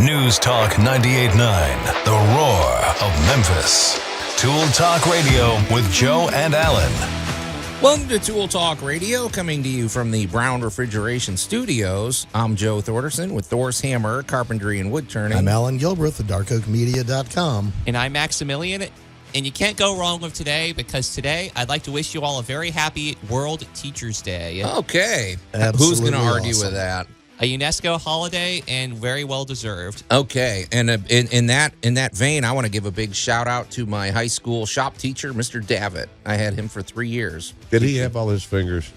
News Talk 98.9, the roar of Memphis. Tool Talk Radio with Joe and Allan. Welcome to Tool Talk Radio, coming to you from the Brown Refrigeration Studios. I'm Joe Thorderson with Thor's Hammer, Carpentry and Wood Turning. I'm Alan Gilbreth of darkoakmedia.com. And I'm Maximilian. And you can't go wrong with today, because today I'd like to wish you all a very happy World Teachers Day. Okay. Absolutely Who's going to argue awesome. with that? A UNESCO holiday, and very well deserved. Okay, and in that vein, I want to give a big shout out to my high school shop teacher, Mr. Davitt. I had him for 3 years. Did he have all his fingers?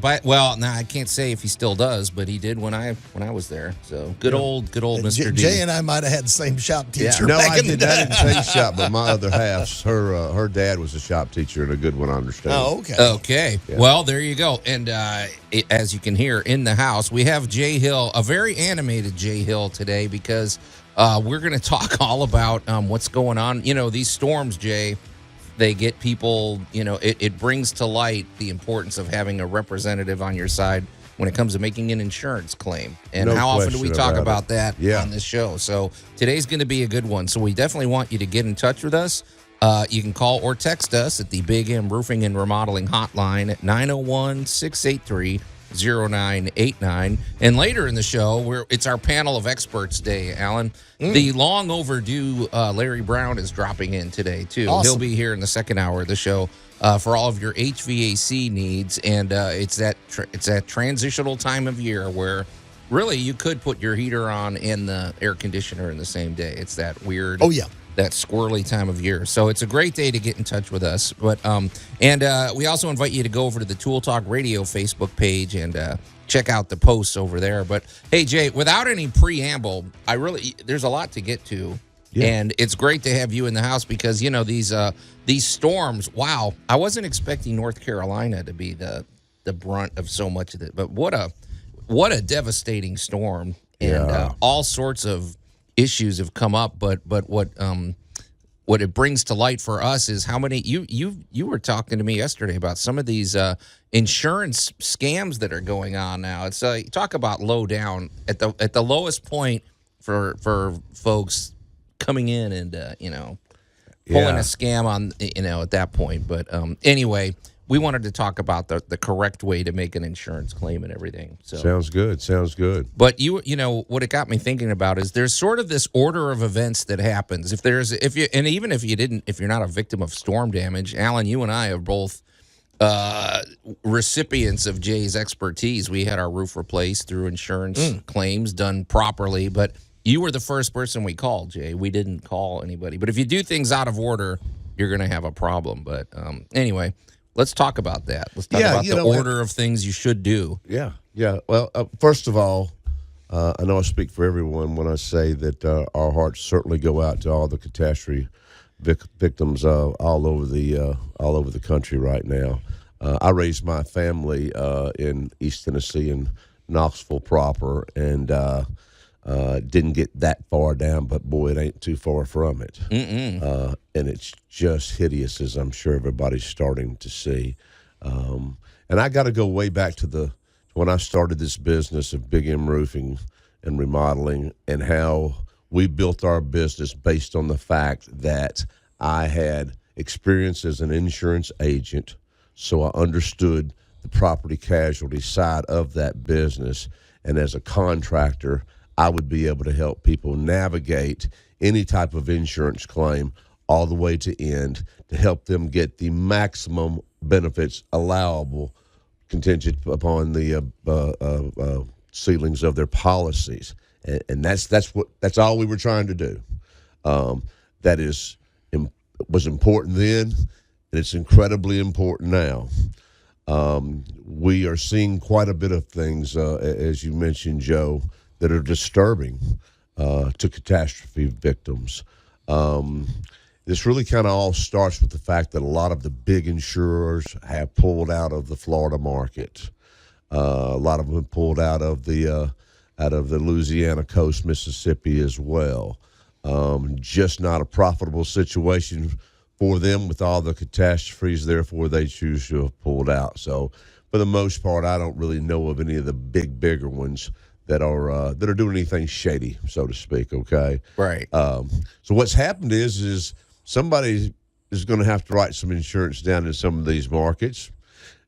I can't say if he still does, but he did when I was there. So good old Mr. D. Jay and I might have had the same shop teacher. No, back I in the did. I day. didn't say shop, but my other half, her dad was a shop teacher and a good one, I understand. Oh, okay. Okay. Yeah. Well, there you go. And as you can hear in the house, we have Jay Hill, a very animated Jay Hill today, because we're going to talk all about what's going on. You know, these storms, Jay, they get people, it brings to light the importance of having a representative on your side when it comes to making an insurance claim. And No how often do we question talk about about that on this show? So today's going to be a good one. So we definitely want you to get in touch with us. You can call or text us at the Big M Roofing and Remodeling hotline at 901-683-0989. And later in the show, it's our panel of experts day, Alan. The long overdue Larry Brown is dropping in today, too. Awesome. He'll be here in the second hour of the show for all of your HVAC needs. And it's that transitional time of year where really you could put your heater on and the air conditioner in the same day. It's that weird. Oh, yeah. That squirrely time of year. So it's a great day to get in touch with us. But we also invite you to go over to the Tool Talk Radio Facebook page and check out the posts over there. But hey, Jay, without any preamble, there's a lot to get to. Yeah. And it's great to have you in the house because, these storms, wow, I wasn't expecting North Carolina to be the brunt of so much of it. But what a devastating storm. And all sorts of issues have come up, but what it brings to light for us is how many you were talking to me yesterday about some of these insurance scams that are going on now. It's talk about low down at the lowest point for folks coming in and pulling a scam on at that point. But anyway, we wanted to talk about the correct way to make an insurance claim and everything. So Sounds good. But what it got me thinking about is there's sort of this order of events that happens. Even if you're not a victim of storm damage, Alan, you and I are both recipients of Jay's expertise. We had our roof replaced through insurance claims done properly, but you were the first person we called, Jay. We didn't call anybody. But if you do things out of order, you're going to have a problem. But anyway, let's talk about that. Let's talk about the order of things you should do. Yeah. Well, first of all, I know I speak for everyone when I say that our hearts certainly go out to all the catastrophe victims all over the country right now. I raised my family in East Tennessee in Knoxville proper, and didn't get that far down, but boy, it ain't too far from it. And it's just hideous, as I'm sure everybody's starting to see. And I got to go way back to when I started this business of Big M Roofing and Remodeling, and how we built our business based on the fact that I had experience as an insurance agent, so I understood the property casualty side of that business, and as a contractor, I would be able to help people navigate any type of insurance claim all the way to end to help them get the maximum benefits allowable contingent upon the ceilings of their policies. And that's all we were trying to do. That was important then, and it's incredibly important now. We are seeing quite a bit of things, as you mentioned, Joe, that are disturbing to catastrophe victims. This really kind of all starts with the fact that a lot of the big insurers have pulled out of the Florida market. A lot of them have pulled out of the Louisiana coast, Mississippi as well. Just not a profitable situation for them with all the catastrophes. Therefore, they choose to have pulled out. So, for the most part, I don't really know of any of the bigger ones that are doing anything shady, so to speak. Okay, Right. So what's happened is somebody is going to have to write some insurance down in some of these markets,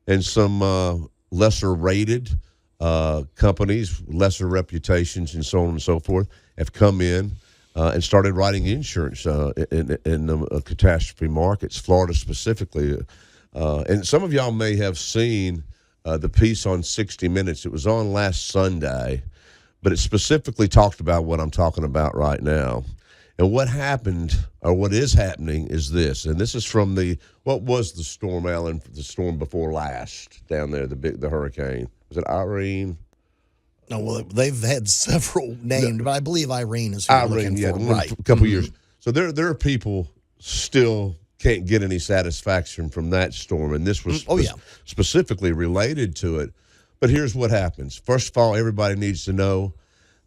and some lesser rated companies, lesser reputations, and so on and so forth have come in and started writing insurance in the catastrophe markets, Florida specifically. And some of y'all may have seen the piece on 60 Minutes. It was on last Sunday, but it specifically talked about what I'm talking about right now. And what happened, or what is happening, is this. And this is from what was the storm, Allen, the storm before last down there, the hurricane? Was it Irene? No, well, they've had several named, but I believe Irene is who you're looking for. Right. A couple years. So there are people still can't get any satisfaction from that storm, and this was specifically related to it. But here's what happens. First of all, everybody needs to know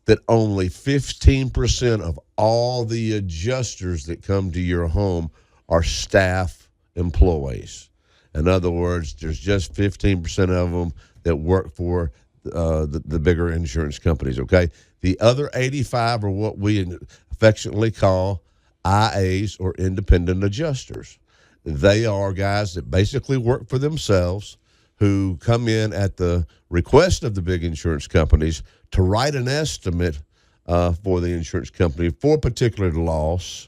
that only 15% of all the adjusters that come to your home are staff employees. In other words, there's just 15% of them that work for the bigger insurance companies, okay? The other 85 are what we affectionately call IAs, or independent adjusters. They are guys that basically work for themselves, who come in at the request of the big insurance companies to write an estimate for the insurance company for a particular loss,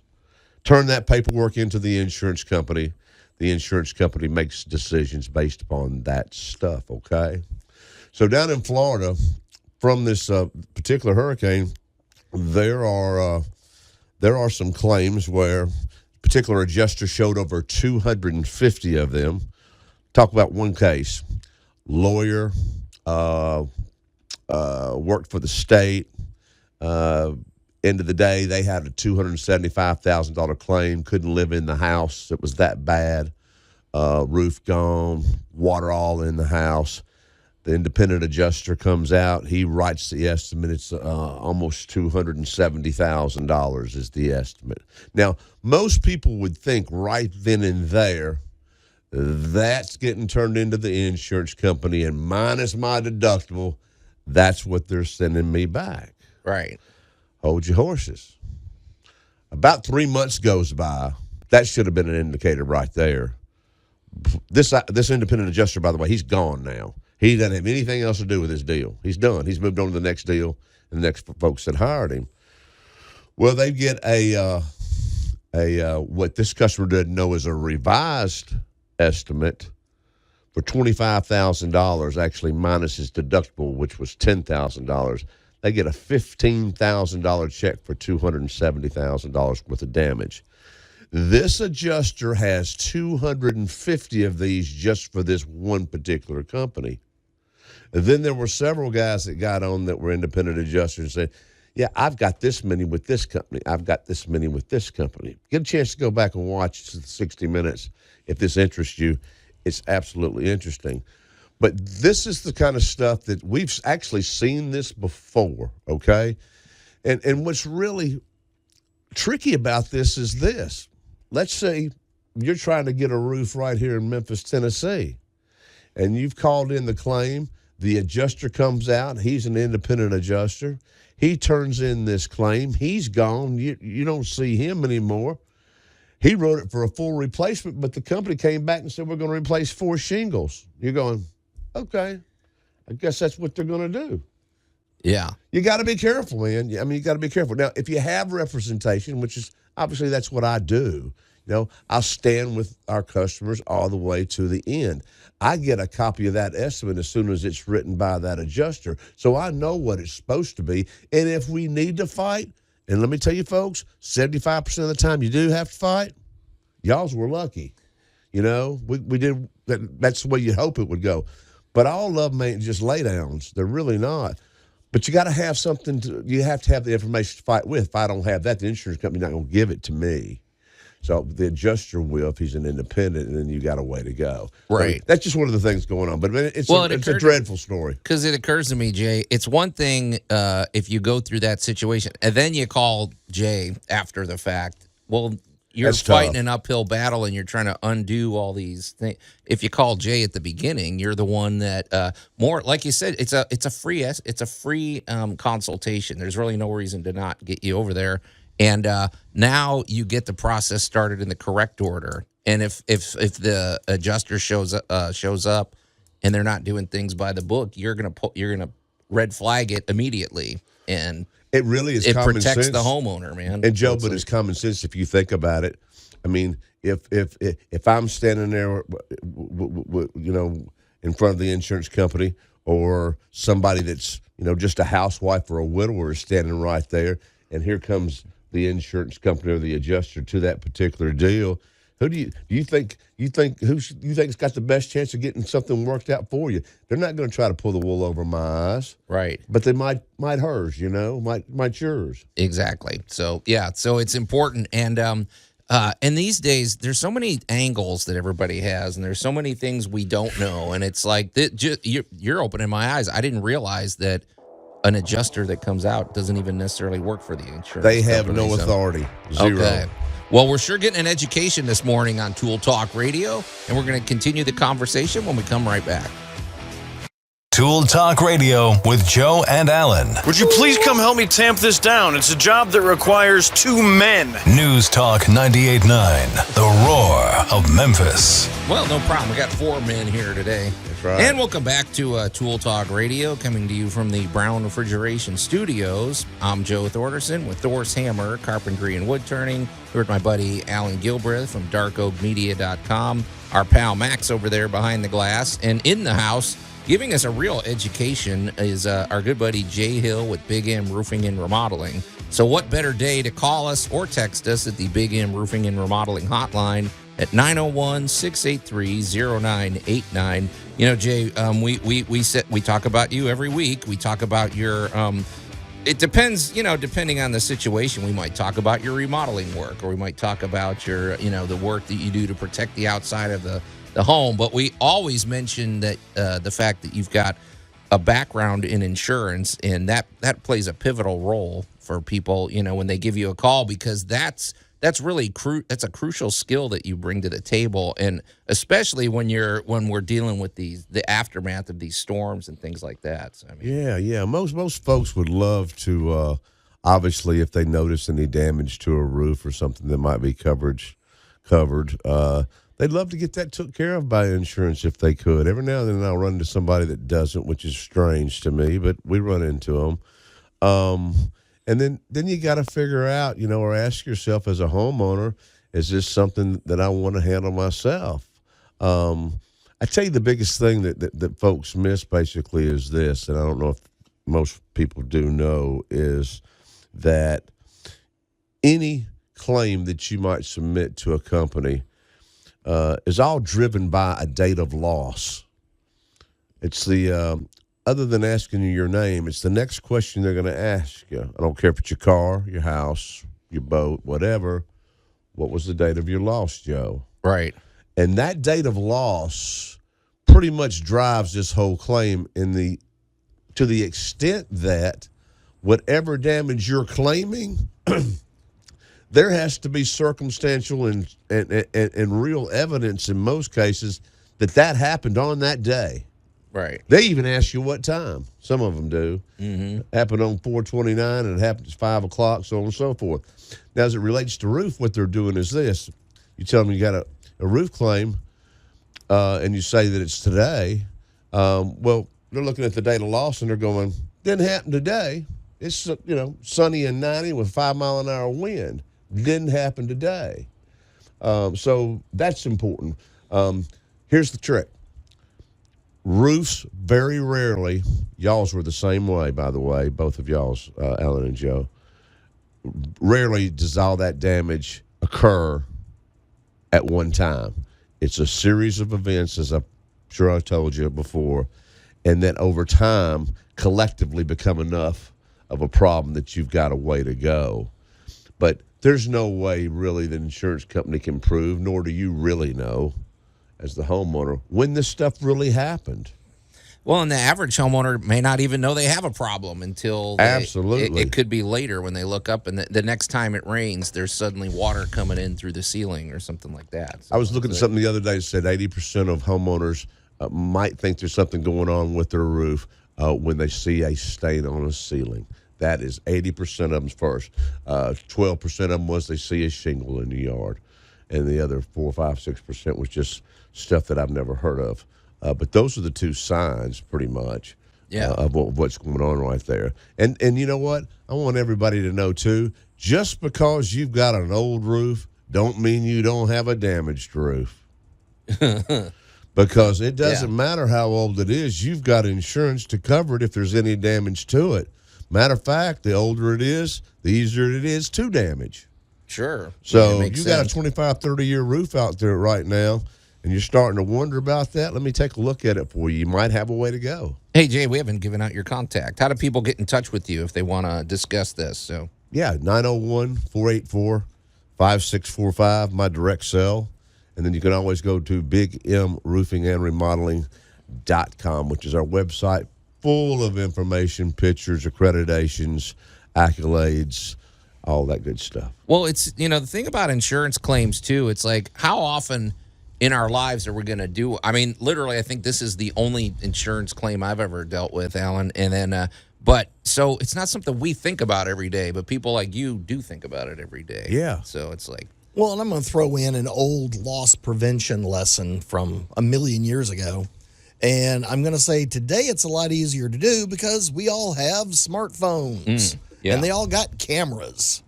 turn that paperwork into the insurance company. The insurance company makes decisions based upon that stuff, okay? So down in Florida, from this particular hurricane, there are some claims where a particular adjuster showed over 250 of them. Talk about one case. Lawyer, worked for the state. End of the day, they had a $275,000 claim. Couldn't live in the house. It was that bad. Roof gone, water all in the house. The independent adjuster comes out. He writes the estimate. It's almost $270,000 is the estimate. Now, most people would think right then and there, that's getting turned into the insurance company, and minus my deductible, that's what they're sending me back. Right. Hold your horses. About 3 months goes by. That should have been an indicator right there. This independent adjuster, by the way, he's gone now. He doesn't have anything else to do with his deal. He's done. He's moved on to the next deal, and the next folks that hired him. Well, they get a what this customer didn't know is a revised estimate for $25,000, actually minus his deductible, which was $10,000. They get a $15,000 check for $270,000 worth of damage. This adjuster has 250 of these just for this one particular company. And then there were several guys that got on that were independent adjusters and said, yeah, I've got this many with this company. I've got this many with this company. Get a chance to go back and watch 60 Minutes if this interests you. It's absolutely interesting. But this is the kind of stuff that we've actually seen this before, okay? And what's really tricky about this is this. Let's say you're trying to get a roof right here in Memphis, Tennessee, and you've called in the claim. The adjuster comes out. He's an independent adjuster. He turns in this claim. He's gone. You don't see him anymore. He wrote it for a full replacement, but the company came back and said, we're going to replace 4 shingles. You're going, okay, I guess that's what they're going to do. Yeah. You got to be careful, man. I mean, you got to be careful. Now, if you have representation, which is obviously that's what I do, I'll stand with our customers all the way to the end. I get a copy of that estimate as soon as it's written by that adjuster, so I know what it's supposed to be. And if we need to fight, and let me tell you, folks, 75% of the time you do have to fight, y'all's were lucky. We did. That's the way you hope it would go. But all of them ain't just lay downs. They're really not. But you got to have something. You have to have the information to fight with. If I don't have that, the insurance company's not going to give it to me. So the adjuster will if he's an independent, and then you got a way to go. Right. So that's just one of the things going on. But it's a dreadful story. Because it occurs to me, Jay, it's one thing if you go through that situation, and then you call Jay after the fact. Well, you're That's fighting tough. an uphill battle, and you're trying to undo all these things. If you call Jay at the beginning, you're the one that more like you said. It's a free consultation. There's really no reason to not get you over there. And now you get the process started in the correct order. And if the adjuster shows up and they're not doing things by the book, you're gonna red flag it immediately, and It really is. it common protects sense. the homeowner, man. And Joe, So it's but it's common sense if you think about it. I mean, if I'm standing there, in front of the insurance company, or somebody that's just a housewife or a widower is standing right there, and here comes the insurance company or the adjuster to that particular deal. Who do you think has got the best chance of getting something worked out for you? They're not going to try to pull the wool over my eyes, right. but they might hers, might yours. Exactly. So yeah, so it's important, and these days there's so many angles that everybody has, and there's so many things we don't know, and it's like you're opening my eyes. I didn't realize that an adjuster that comes out doesn't even necessarily work for the insurance. They have company, no so. authority. Zero. Okay. Well, we're sure getting an education this morning on Tool Talk Radio, and we're going to continue the conversation when we come right back. Tool Talk Radio with Joe and Allan. Would you please come help me tamp this down? It's a job that requires 2 men. News Talk 98.9, the roar of Memphis. Well, no problem. We got 4 men here today. That's right. And welcome back to Tool Talk Radio, coming to you from the Brown Refrigeration Studios. I'm Joe Thorderson with Thor's Hammer, Carpentry and Wood Turning. Here with my buddy Alan Gilbreth from darkoakmedia.com. Our pal Max over there behind the glass. And in the house, giving us a real education, is our good buddy Jay Hill with Big M Roofing and Remodeling. So what better day to call us or text us at the Big M Roofing and Remodeling hotline at 901-683-0989. Jay, we talk about you every week. We talk about your it depends, depending on the situation. We might talk about your remodeling work, or we might talk about your, the work that you do to protect the outside of the home. But we always mention that the fact that you've got a background in insurance, and that plays a pivotal role for people, when they give you a call, because that's really that's a crucial skill that you bring to the table, and especially when we're dealing with the aftermath of these storms and things like that. So, Yeah. Most folks would love to, obviously, if they notice any damage to a roof or something that might be covered. They'd love to get that took care of by insurance if they could. Every now and then I'll run into somebody that doesn't, which is strange to me, but we run into them. And then you got to figure out, or ask yourself as a homeowner, is this something that I want to handle myself? I tell you, the biggest thing that folks miss basically is this, and I don't know if most people do know, is that any claim that you might submit to a company is all driven by a date of loss. It's the other than asking you your name, it's the next question they're going to ask you. I don't care if it's your car, your house, your boat, whatever. What was the date of your loss, Joe? right. And that date of loss pretty much drives this whole claim to the extent that whatever damage you're claiming, there has to be circumstantial and real evidence in most cases that happened on that day. Right. They even ask you what time. Some of them do. Mm-hmm. Happened on 4/29, and it happened at 5 o'clock, so on and so forth. Now, as it relates to roof, what they're doing is this. You tell them you got a roof claim, and you say that it's today. Well, they're looking at the date of loss, and they're going, didn't happen today. It's, sunny and 90 with 5-mile-an-hour wind. Didn't happen today. So that's important. Here's the trick. Roofs, very rarely, y'all's were the same way, by the way, both of y'all's, Allan and Joe. Rarely does all that damage occur at one time. It's a series of events, as I'm sure I told you before, and that over time collectively become enough of a problem that you've got a way to go. But there's no way really the insurance company can prove, nor do you really know as the homeowner, when this stuff really happened. Well, and the average homeowner may not even know they have a problem until Absolutely. It could be later when they look up, and the next time it rains, there's suddenly water coming in through the ceiling or something like that. So I was looking at something the other day that said 80% of homeowners might think there's something going on with their roof when they see a stain on a ceiling. That is 80% of them first. 12% of them was they see a shingle in the yard. And the other 4, 5, 6% was just stuff that I've never heard of. But those are the two signs, pretty much, of what's going on right there. And you know what? I want everybody to know, too, just because you've got an old roof don't mean you don't have a damaged roof. Because it doesn't matter how old it is. You've got insurance to cover it if there's any damage to it. Matter of fact, the older it is, the easier it is to damage. Sure. So you got a 25, 30-year roof out there right now, and you're starting to wonder about that. Let me take a look at it for you. You might have a way to go. Hey, Jay, we haven't given out your contact. How do people get in touch with you if they want to discuss this? So yeah, 901-484-5645, my direct cell. And then you can always go to bigmroofingandremodeling.com, which is our website, full of information, pictures, accreditations, accolades, all that good stuff. Well, it's, the thing about insurance claims, too, it's like, how often in our lives are we going to do? I mean, literally, I think this is the only insurance claim I've ever dealt with, Allan. And then, but so it's not something we think about every day, but people like you do think about it every day. Yeah. So it's like. Well, and I'm going to throw in an old loss prevention lesson from a million years ago. And I'm going to say today it's a lot easier to do because we all have smartphones. And they all got cameras.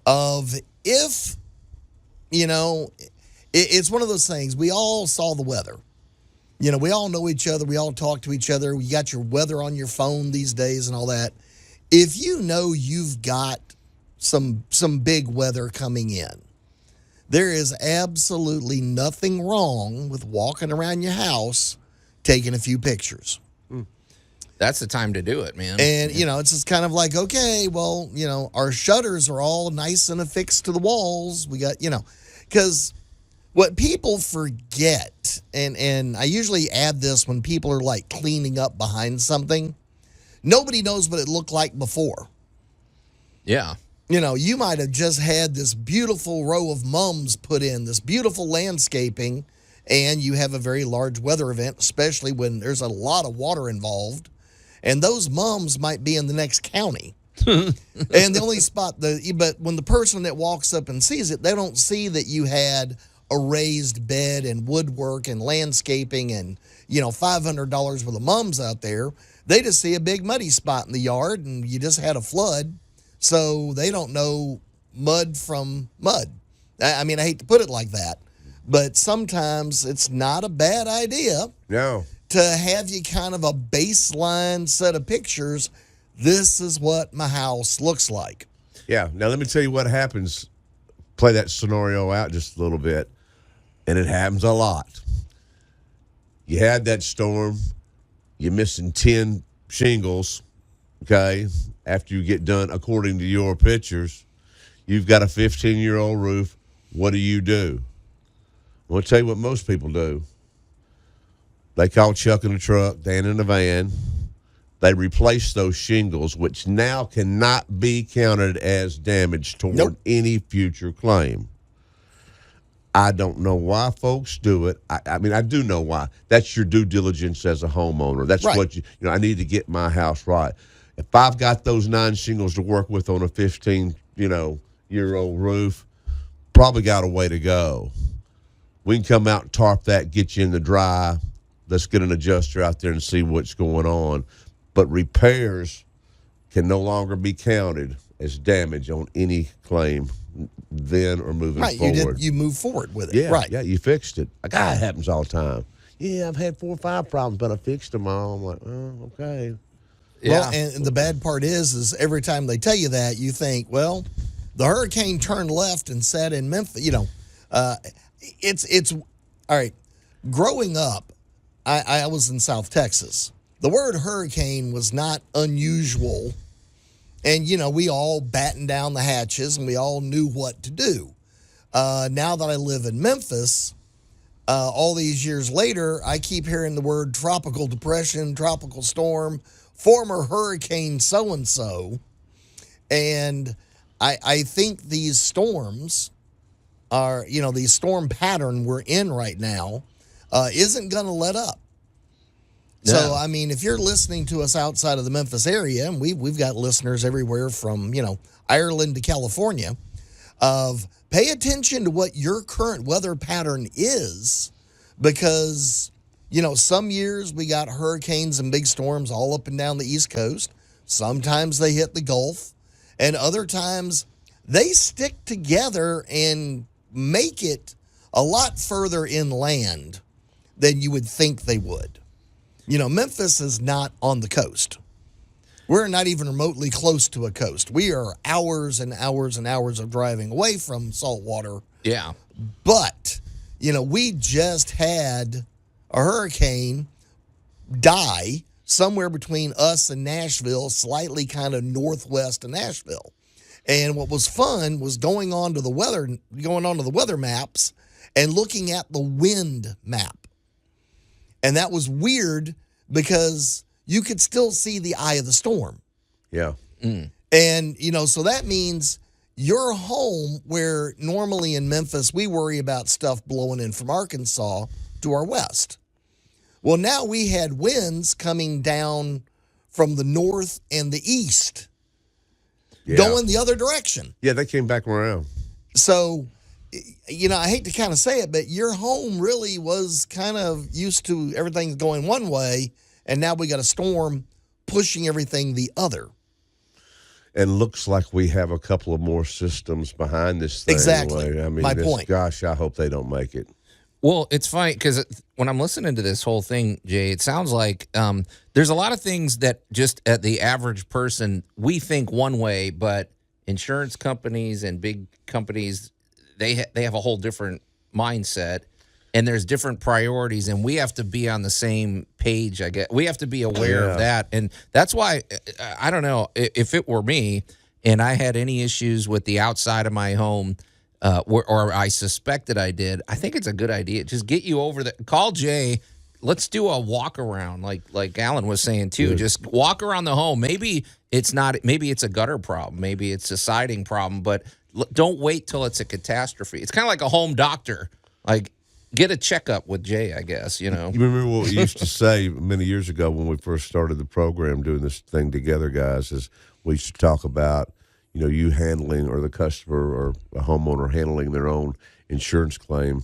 It's one of those things. We all saw the weather. We all know each other. We all talk to each other. You got your weather on your phone these days and all that. If you know you've got some big weather coming in, there is absolutely nothing wrong with walking around your house taking a few pictures. That's the time to do it, man. And, it's just kind of like, okay, well, our shutters are all nice and affixed to the walls. We got, because what people forget, and I usually add this when people are like cleaning up behind something, nobody knows what it looked like before. Yeah. You might have just had this beautiful row of mums put in, this beautiful landscaping, and you have a very large weather event, especially when there's a lot of water involved. And those mums might be in the next county. And the only spot, but when the person that walks up and sees it, they don't see that you had a raised bed and woodwork and landscaping and, $500 worth of mums out there. They just see a big muddy spot in the yard and you just had a flood. So they don't know mud from mud. I mean, I hate to put it like that, but sometimes it's not a bad idea. No. To have you kind of a baseline set of pictures. This is what my house looks like. Yeah. Now, let me tell you what happens. Play that scenario out just a little bit, and it happens a lot. You had that storm. You're missing 10 shingles, okay, after you get done, according to your pictures. You've got a 15-year-old roof. What do? I'm going to tell you what most people do. They call Chuck in the truck, Dan in the van. They replace those shingles, which now cannot be counted as damage toward any future claim. I don't know why folks do it. I mean, I do know why. That's your due diligence as a homeowner. That's right. What I need to get my house right. If I've got those 9 shingles to work with on a 15-year-old roof, probably got a way to go. We can come out and tarp that, get you in the dry. Let's get an adjuster out there and see what's going on. But repairs can no longer be counted as damage on any claim then or moving forward. You move forward with it. Yeah, right. Yeah, you fixed it. Like, it happens all the time. Yeah, I've had 4 or 5 problems, but I fixed them all. I'm like, oh, okay. Yeah. Well, and the bad part is every time they tell you that, you think, well, the hurricane turned left and sat in Memphis. It's all right. Growing up, I was in South Texas. The word hurricane was not unusual. And, we all battened down the hatches and we all knew what to do. Now that I live in Memphis, all these years later, I keep hearing the word tropical depression, tropical storm, former hurricane so-and-so. And I think these storms are, the storm pattern we're in right now isn't going to let up. No. So, I mean, if you're listening to us outside of the Memphis area, and we've got listeners everywhere from, Ireland to California, pay attention to what your current weather pattern is, because, some years we got hurricanes and big storms all up and down the East Coast. Sometimes they hit the Gulf, and other times they stick together and make it a lot further inland than you would think they would. Memphis is not on the coast. We're not even remotely close to a coast. We are hours and hours and hours of driving away from salt water. Yeah. But, we just had a hurricane die somewhere between us and Nashville, slightly kind of northwest of Nashville. And what was fun was going onto the weather maps and looking at the wind map. And that was weird because you could still see the eye of the storm. Yeah. And, so that means your home, where normally in Memphis we worry about stuff blowing in from Arkansas to our west. Well, now we had winds coming down from the north and the east, going the other direction. Yeah, they came back around. So, I hate to kind of say it, but your home really was kind of used to everything going one way, and now we got a storm pushing everything the other. And looks like we have a couple of more systems behind this thing. Exactly. I mean, My point. Gosh, I hope they don't make it. Well, it's funny because when I'm listening to this whole thing, Jay, it sounds like there's a lot of things that just at the average person, we think one way, but insurance companies and big companies, they have a whole different mindset, and there's different priorities, and we have to be on the same page, I guess. We have to be aware of that, and that's why, I don't know, if it were me and I had any issues with the outside of my home, or I suspected I did, I think it's a good idea. Just get you over call Jay. Let's do a walk around, like Allan was saying too. Good. Just walk around the home. Maybe it's a gutter problem. Maybe it's a siding problem, but don't wait till it's a catastrophe. It's kind of like a home doctor. Like, get a checkup with Jay, I guess, You remember what we used to say many years ago when we first started the program, doing this thing together, guys, is we used to talk about, you handling, or the customer or a homeowner handling their own insurance claim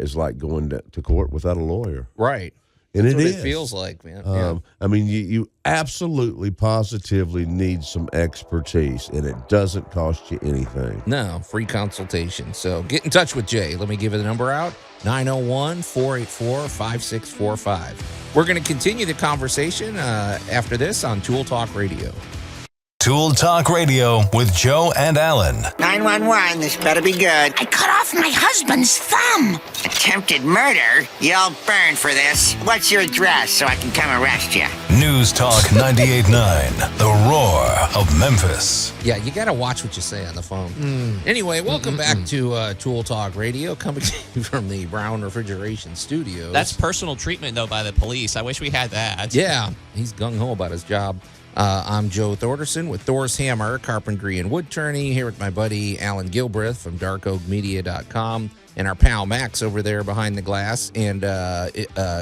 is like going to court without a lawyer. Right. And That's it what is. it feels like, man. Yeah. I mean, you absolutely, positively need some expertise, and it doesn't cost you anything. No, free consultation. So get in touch with Jay. Let me give you the number out, 901-484-5645. We're going to continue the conversation after this on Tool Talk Radio. Tool Talk Radio with Joe and Allan. 911, this better be good. I cut off my husband's thumb. Attempted murder? You'll burn for this. What's your address so I can come arrest you? News Talk 98.9, the roar of Memphis. Yeah, you got to watch what you say on the phone. Anyway, welcome back to Tool Talk Radio, coming to you from the Brown Refrigeration Studios. That's personal treatment, though, by the police. I wish we had that. Yeah, he's gung-ho about his job. I'm Joe Thorderson with Thor's Hammer, Carpentry and Wood Turning, here with my buddy Allan Gilbreth from darkoakmedia.com, and our pal Max over there behind the glass. And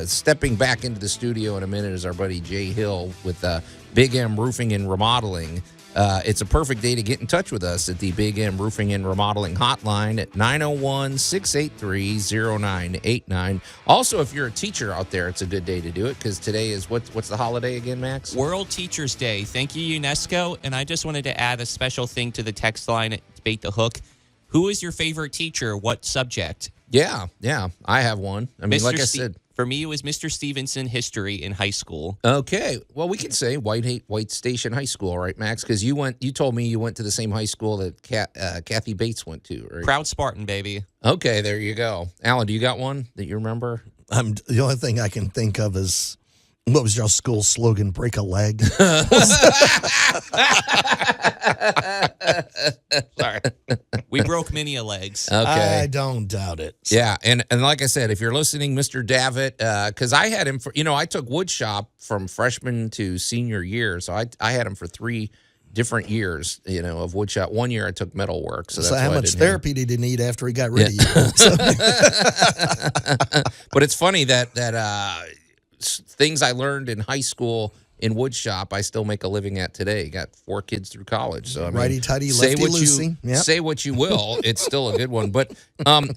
stepping back into the studio in a minute is our buddy Jay Hill with Big M Roofing and Remodeling. It's a perfect day to get in touch with us at the Big M Roofing and Remodeling hotline at 901-683-0989. Also, if you're a teacher out there, it's a good day to do it, because today is what's the holiday again, Max? World Teachers Day. Thank you, UNESCO. And I just wanted to add a special thing to the text line at Bait the Hook. Who is your favorite teacher? What subject? Yeah, I have one. I mean, like I said. For me, it was Mr. Stevenson history in high school. Okay. Well, we can say White Station High School, right, Max? Because you told me you went to the same high school that Kathy Bates went to, right? Proud Spartan, baby. Okay, there you go. Allan, do you got one that you remember? The only thing I can think of is, what was your school slogan? Break a leg. Sorry. We broke many a legs. Okay. I don't doubt it. Yeah, and like I said, if you're listening, Mr. Davitt, because I had him for, I took wood shop from freshman to senior year, so I had him for 3 different years, of wood shop. 1 year I took metal work. So, that's how why much therapy did he need after he got rid of you? But it's funny that things I learned in high school in wood shop, I still make a living at today. Got 4 kids through college, so I mean, righty-tighty, say what lefty-loosey. you Yep. say what you will, it's still a good one. But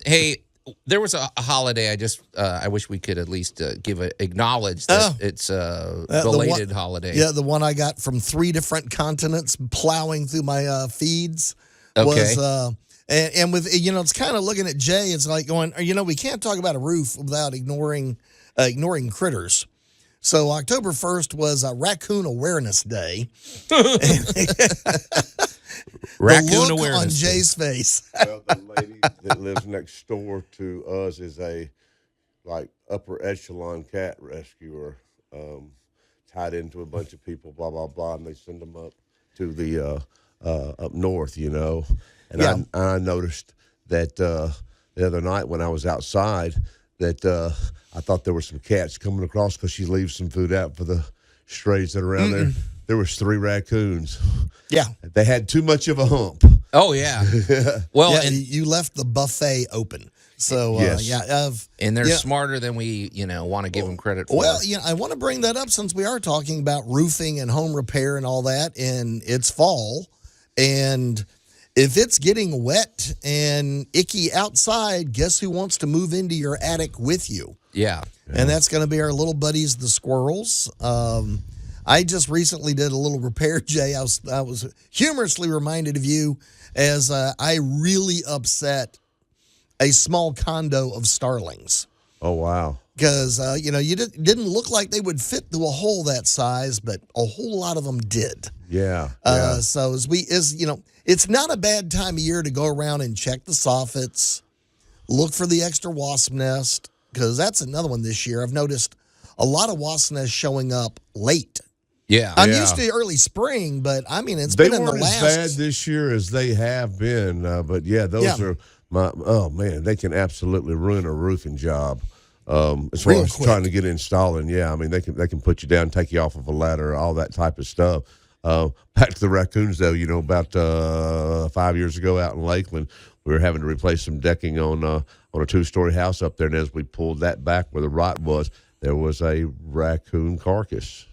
hey, there was a holiday. I wish we could at least acknowledge that it's a belated holiday. Yeah, the one I got from 3 different continents plowing through my feeds Okay. was. And with it's kind of looking at Jay, it's like going, we can't talk about a roof without ignoring critters. So October 1st was Raccoon Awareness Day. Raccoon the look Awareness on Day. Jay's face. Well, the lady that lives next door to us is a upper echelon cat rescuer, tied into a bunch of people, blah blah blah, and they send them up to the up north, And Yeah. I noticed that the other night when I was outside that I thought there were some cats coming across because she leaves some food out for the strays that are around there. There was 3 raccoons. Yeah. They had too much of a hump. Oh yeah. Well, Yeah, and you left the buffet open. So, Yes. and they're smarter than we want to give them credit for. Well, I want to bring that up since we are talking about roofing and home repair and all that, and it's fall. And if it's getting wet and icky outside, guess who wants to move into your attic with you? Yeah. And that's going to be our little buddies, the squirrels. I just recently did a little repair, Jay. I was humorously reminded of you as I really upset a small condo of starlings. Oh, wow. Because, you didn't look like they would fit through a hole that size, but a whole lot of them did. Yeah. So it's not a bad time of year to go around and check the soffits, look for the extra wasp nest, because that's another one this year. I've noticed a lot of wasp nests showing up late. Yeah. I'm used to early spring, but I mean, it's They been in the weren't last. as bad this year as they have been, but those are oh man, they can absolutely ruin a roofing job. As far Real as quick. trying to get installing, I mean they can put you down, take you off of a ladder, all that type of stuff. Back to the raccoons though, about 5 years ago out in Lakeland, we were having to replace some decking on a 2-story house up there, and as we pulled that back where the rot was, there was a raccoon carcass.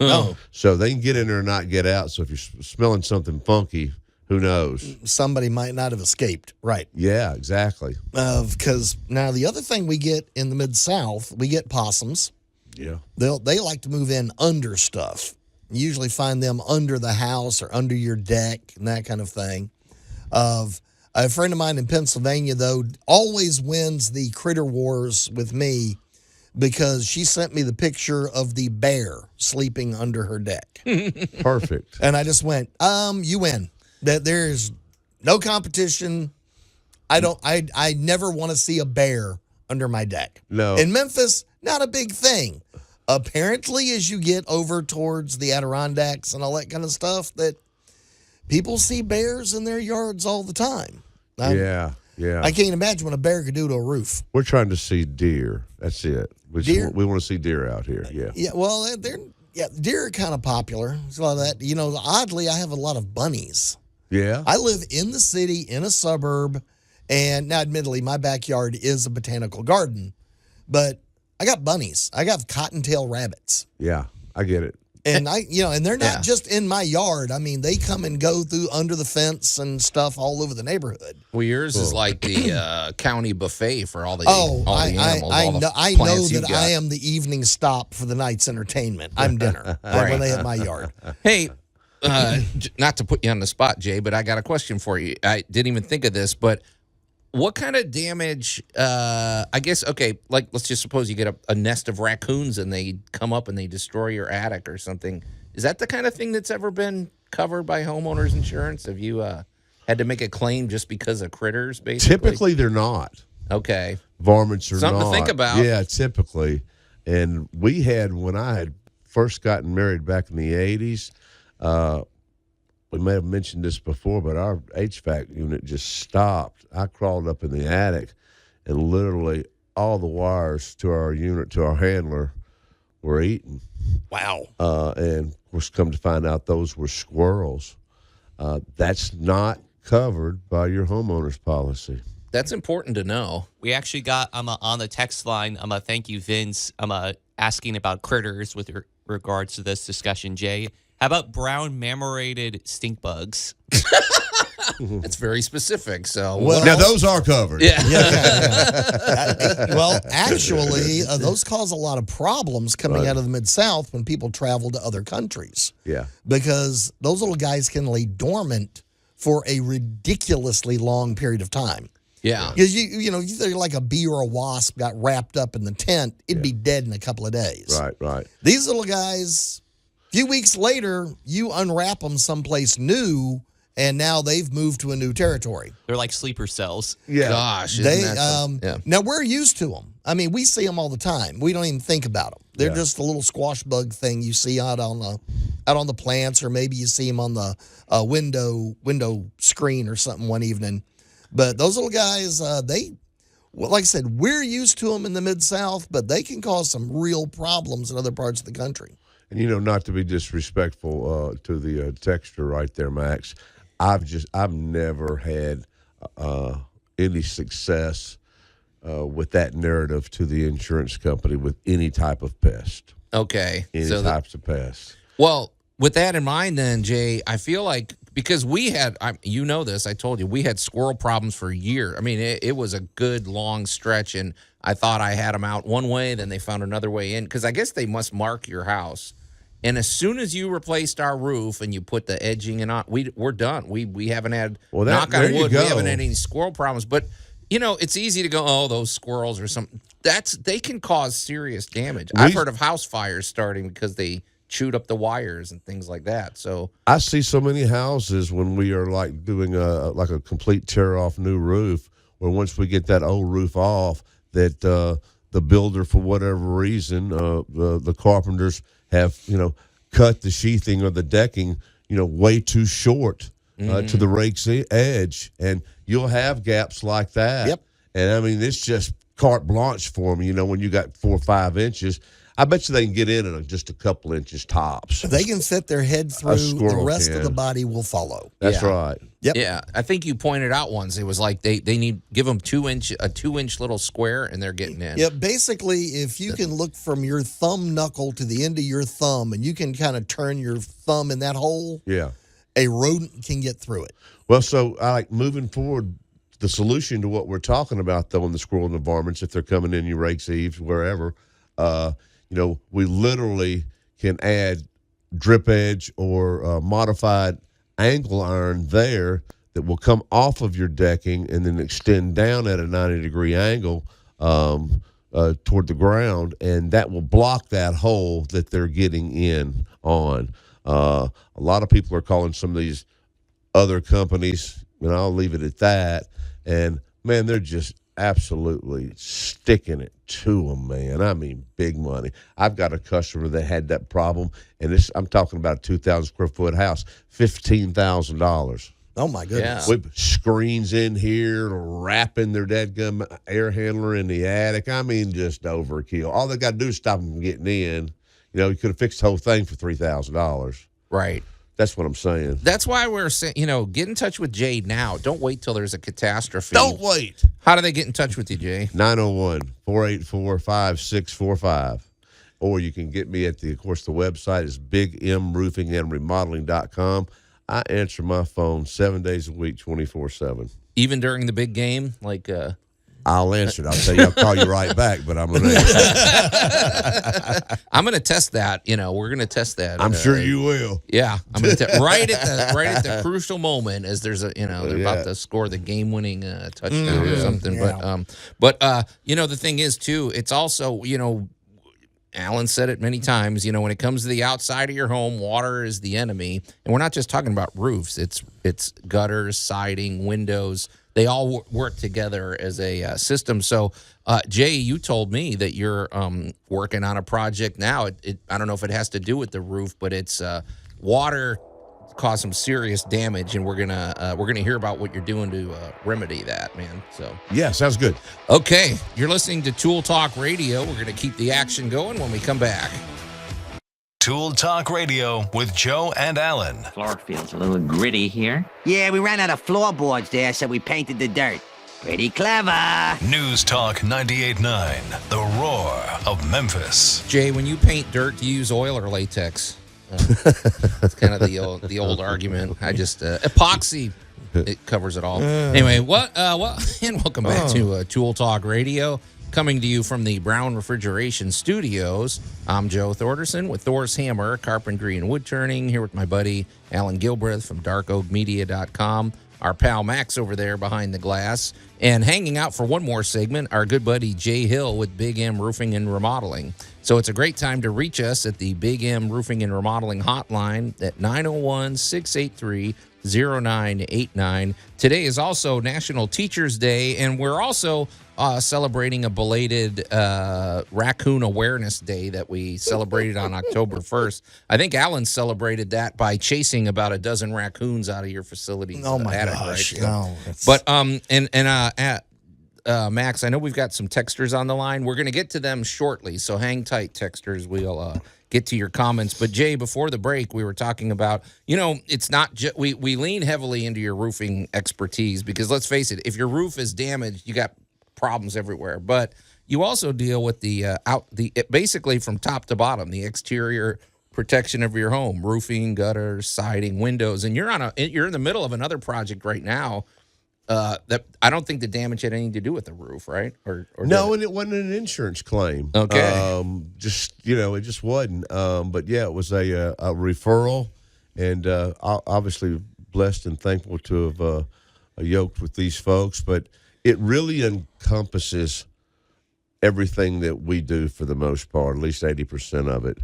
Oh, So they can get in there and not get out. So if you're smelling something funky, who knows? somebody might not have escaped. Right. Yeah, exactly. Because now the other thing we get in the Mid-South, we get possums. Yeah. They like to move in under stuff. You usually find them under the house or under your deck and that kind of thing. A friend of mine in Pennsylvania, though, always wins the critter wars with me because she sent me the picture of the bear sleeping under her deck. Perfect. And I just went, you win. That there's no competition. I never want to see a bear under my deck. No. In Memphis, not a big thing. Apparently, as you get over towards the Adirondacks and all that kind of stuff, that people see bears in their yards all the time. Yeah. I can't imagine what a bear could do to a roof. We're trying to see deer. That's it. Deer? We want to see deer out here. Yeah. Yeah, well, deer are kind of popular. There's a lot of that. Oddly, I have a lot of bunnies. Yeah. I live in the city, in a suburb, and now, admittedly, my backyard is a botanical garden, but I got bunnies. I got cottontail rabbits. Yeah. I get it. And and they're not just in my yard. I mean, they come and go through under the fence and stuff all over the neighborhood. Well, yours is like the county buffet for all the Oh, all the animals. I all the know plants you've that got. I am the evening stop for the night's entertainment. I'm dinner when they hit my yard. Hey, not to put you on the spot, Jay, but I got a question for you. I didn't even think of this, but what kind of damage, I guess, okay, like let's just suppose you get a nest of raccoons and they come up and they destroy your attic or something. Is that the kind of thing that's ever been covered by homeowners insurance? Have you had to make a claim just because of critters, basically? Typically, they're not. Okay. Varmints are Something not. to think about. Yeah, typically. And we had, when I had first gotten married back in the 80s, we may have mentioned this before, but our HVAC unit just stopped. I crawled up in the attic, and literally all the wires to our unit, to our handler, were eaten. Wow. And of course, come to find out those were squirrels. That's not covered by your homeowner's policy. That's important to know. We actually got on the text line. Thank you, Vince. Asking about critters with regards to this discussion, Jay. How about brown marmorated stink bugs? That's very specific. So Now those are covered. yeah. Well, actually, those cause a lot of problems coming out of the Mid-South when people travel to other countries. Yeah. Because those little guys can lay dormant for a ridiculously long period of time. Yeah. Because you know, they're like a bee or a wasp got wrapped up in the tent, it'd be dead in a couple of days. Right. These little guys, a few weeks later, you unwrap them someplace new, and now they've moved to a new territory. They're like sleeper cells. Yeah. Gosh. They Isn't that yeah. Now we're used to them. I mean, we see them all the time. We don't even think about them. They're just a little squash bug thing you see out on the plants, or maybe you see them on the window screen or something one evening. But those little guys, like I said, we're used to them in the Mid-South, but they can cause some real problems in other parts of the country. And, you know, not to be disrespectful to the texture right there, Max, I've never had any success with that narrative to the insurance company with any type of pest. Okay. Any types of pests. Well, with that in mind, then, Jay, I feel like because we had, you know this, I told you, we had squirrel problems for a year. I mean, it was a good long stretch, and I thought I had them out one way, then they found another way in, because I guess they must mark your house. And as soon as you replaced our roof and you put the edging in on, we're done. We haven't had, knock on wood, we haven't had any squirrel problems. But, you know, it's easy to go, oh, those squirrels or something. They can cause serious damage. I've heard of house fires starting because they chewed up the wires and things like that. So I see so many houses when we are like doing a complete tear off new roof, where once we get that old roof off, that the builder, for whatever reason, the carpenters have, you know, cut the sheathing or the decking, you know, way too short to the rake's edge, and you'll have gaps like that. Yep. And I mean, it's just carte blanche for them. You know, when you got 4 or 5 inches, I bet you they can get in at just a couple inches tops. If they can fit their head through, the rest of the body will follow. That's right. Yep. yeah, I think you pointed out once, it was like they need give them a 2-inch little square, and they're getting in. Yeah, basically, if you can look from your thumb knuckle to the end of your thumb, and you can kind of turn your thumb in that hole, a rodent can get through it. Well, so I like moving forward. The solution to what we're talking about, though, in the squirrel environments, if they're coming in your rakes, eaves, wherever, you know, we literally can add drip edge or modified angle iron there that will come off of your decking and then extend down at a 90-degree angle toward the ground, and that will block that hole that they're getting in on. A lot of people are calling some of these other companies, and I'll leave it at that, and, man, they're just absolutely sticking it to them, man. I mean, big money. I've got a customer that had that problem, and I'm talking about a 2,000 square foot house, $15,000. Oh my goodness! Yeah. With screens in here, wrapping their dadgum air handler in the attic. I mean, just overkill. All they got to do is stop them from getting in. You know, you could have fixed the whole thing for $3,000. Right. That's what I'm saying. That's why we're saying, you know, get in touch with Jay now. Don't wait till there's a catastrophe. Don't wait. How do they get in touch with you, Jay? 901-484-5645. Or you can get me at the website is bigmroofingandremodeling.com. I answer my phone 7 days a week, 24/7. Even during the big game, like I'll answer it. I'll tell you, I'll call you right back, but I'm going to answer. I'm going to test that. You know, we're going to test that. I'm sure you will. Yeah, I'm going to right at the crucial moment as there's they're about to score the game-winning touchdown or something. Yeah. But you know, the thing is too, it's also, you know, Allan said it many times, you know, when it comes to the outside of your home, water is the enemy. And we're not just talking about roofs. It's gutters, siding, windows. They all work together as a system. So, Jay, you told me that you're working on a project now. I don't know if it has to do with the roof, but it's water cause some serious damage, and we're gonna hear about what you're doing to remedy that, man. So Yeah, sounds good. okay, you're listening to Tool Talk Radio. We're gonna keep the action going when we come back. Tool Talk Radio with Joe and Allan. Floor feels a little gritty here. Yeah, we ran out of floorboards there, so we painted the dirt. Pretty clever. News Talk 98.9, the roar of Memphis. Jay, when you paint dirt, do you use oil or latex? It's kind of the old argument. I just epoxy. It covers it all. Anyway, and welcome back to Tool Talk Radio, coming to you from the Brown Refrigeration Studios. I'm Joe Thorderson with Thor's Hammer, Carpentry and Wood Turning, here with my buddy Alan Gilbreth from darkoakmedia.com. Our pal Max over there behind the glass, and hanging out for one more segment, our good buddy Jay Hill with Big M Roofing and Remodeling. So it's a great time to reach us at the Big M Roofing and Remodeling hotline at 901-683-0989. Today is also National Teachers Day, and we're also celebrating a belated Raccoon Awareness Day that we celebrated on October 1st. I think Alan celebrated that by chasing about a dozen raccoons out of your facility's Oh my attic, gosh! right? No, But Max, I know we've got some texters on the line. We're going to get to them shortly, so hang tight, texters. We'll get to your comments. But Jay, before the break, we were talking about, it's not just we lean heavily into your roofing expertise because let's face it, if your roof is damaged, you got problems everywhere. But you also deal with basically from top to bottom, the exterior protection of your home, roofing, gutters, siding, windows, and you're in the middle of another project right now. That I don't think the damage had anything to do with the roof, right? Or No, and it wasn't an insurance claim. Okay. It just wasn't. But yeah, it was a referral, and obviously blessed and thankful to have yoked with these folks. But it really encompasses everything that we do for the most part, at least 80% of it,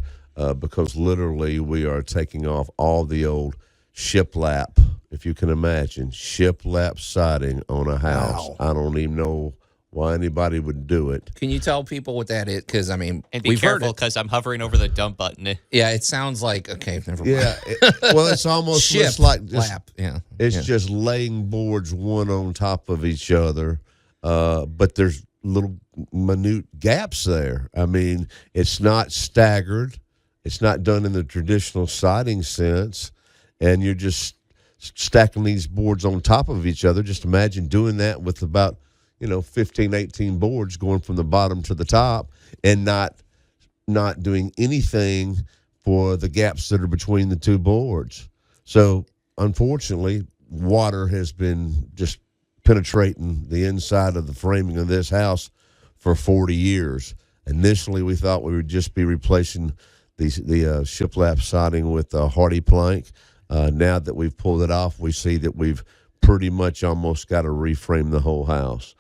because literally we are taking off all the old shiplap, if you can imagine, shiplap siding on a house. Wow. I don't even know why anybody would do it. Can you tell people what that is? Because And be we've heard careful it. because I'm hovering over the dump button. Yeah, it sounds like okay. Never mind. Yeah, well, it's almost Ship just like just, lap. Yeah, it's yeah. just laying boards one on top of each other, but there's little minute gaps there. I mean, it's not staggered. It's not done in the traditional siding sense, and you're just stacking these boards on top of each other. Just imagine doing that with about 15, 18 boards going from the bottom to the top, and not doing anything for the gaps that are between the two boards. So unfortunately, water has been just penetrating the inside of the framing of this house for 40 years. Initially, we thought we would just be replacing the shiplap siding with hardy plank. Now that we've pulled it off, we see that we've pretty much almost got to reframe the whole house,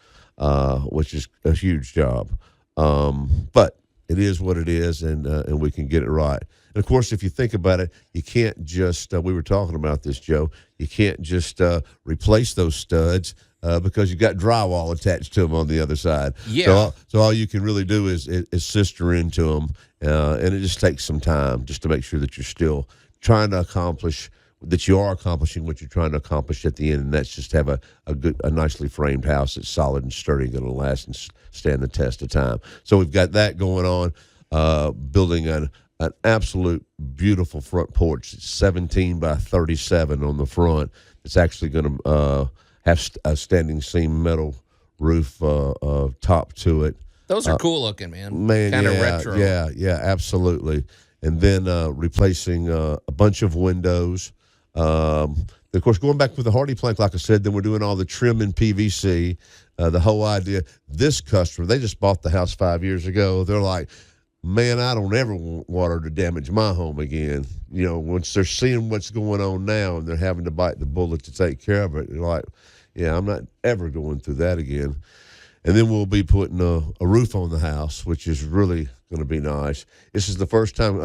which is a huge job. But it is what it is, and we can get it right. And, of course, if you think about it, you can't just we were talking about this, Joe. You can't just replace those studs because you got drywall attached to them on the other side. Yeah. So all you can really do is sister into them, and it just takes some time just to make sure that you're still trying to accomplish that you are accomplishing what you're trying to accomplish at the end, and that's just have a nicely framed house that's solid and sturdy, going to last and stand the test of time. So we've got that going on, building an absolute beautiful front porch. It's 17 by 37 on the front. It's actually going to have a standing seam metal roof top to it. Those are cool looking, man. Man, Kind of yeah, retro. Yeah, absolutely. And then replacing a bunch of windows. Of course, going back with the hardy plank, like I said, then we're doing all the trim in PVC. The whole idea, this customer, they just bought the house 5 years ago. They're like, man, I don't ever want water to damage my home again. Once they're seeing what's going on now and they're having to bite the bullet to take care of it, they're like, yeah, I'm not ever going through that again. And then we'll be putting a roof on the house, which is really going to be nice. This is the first time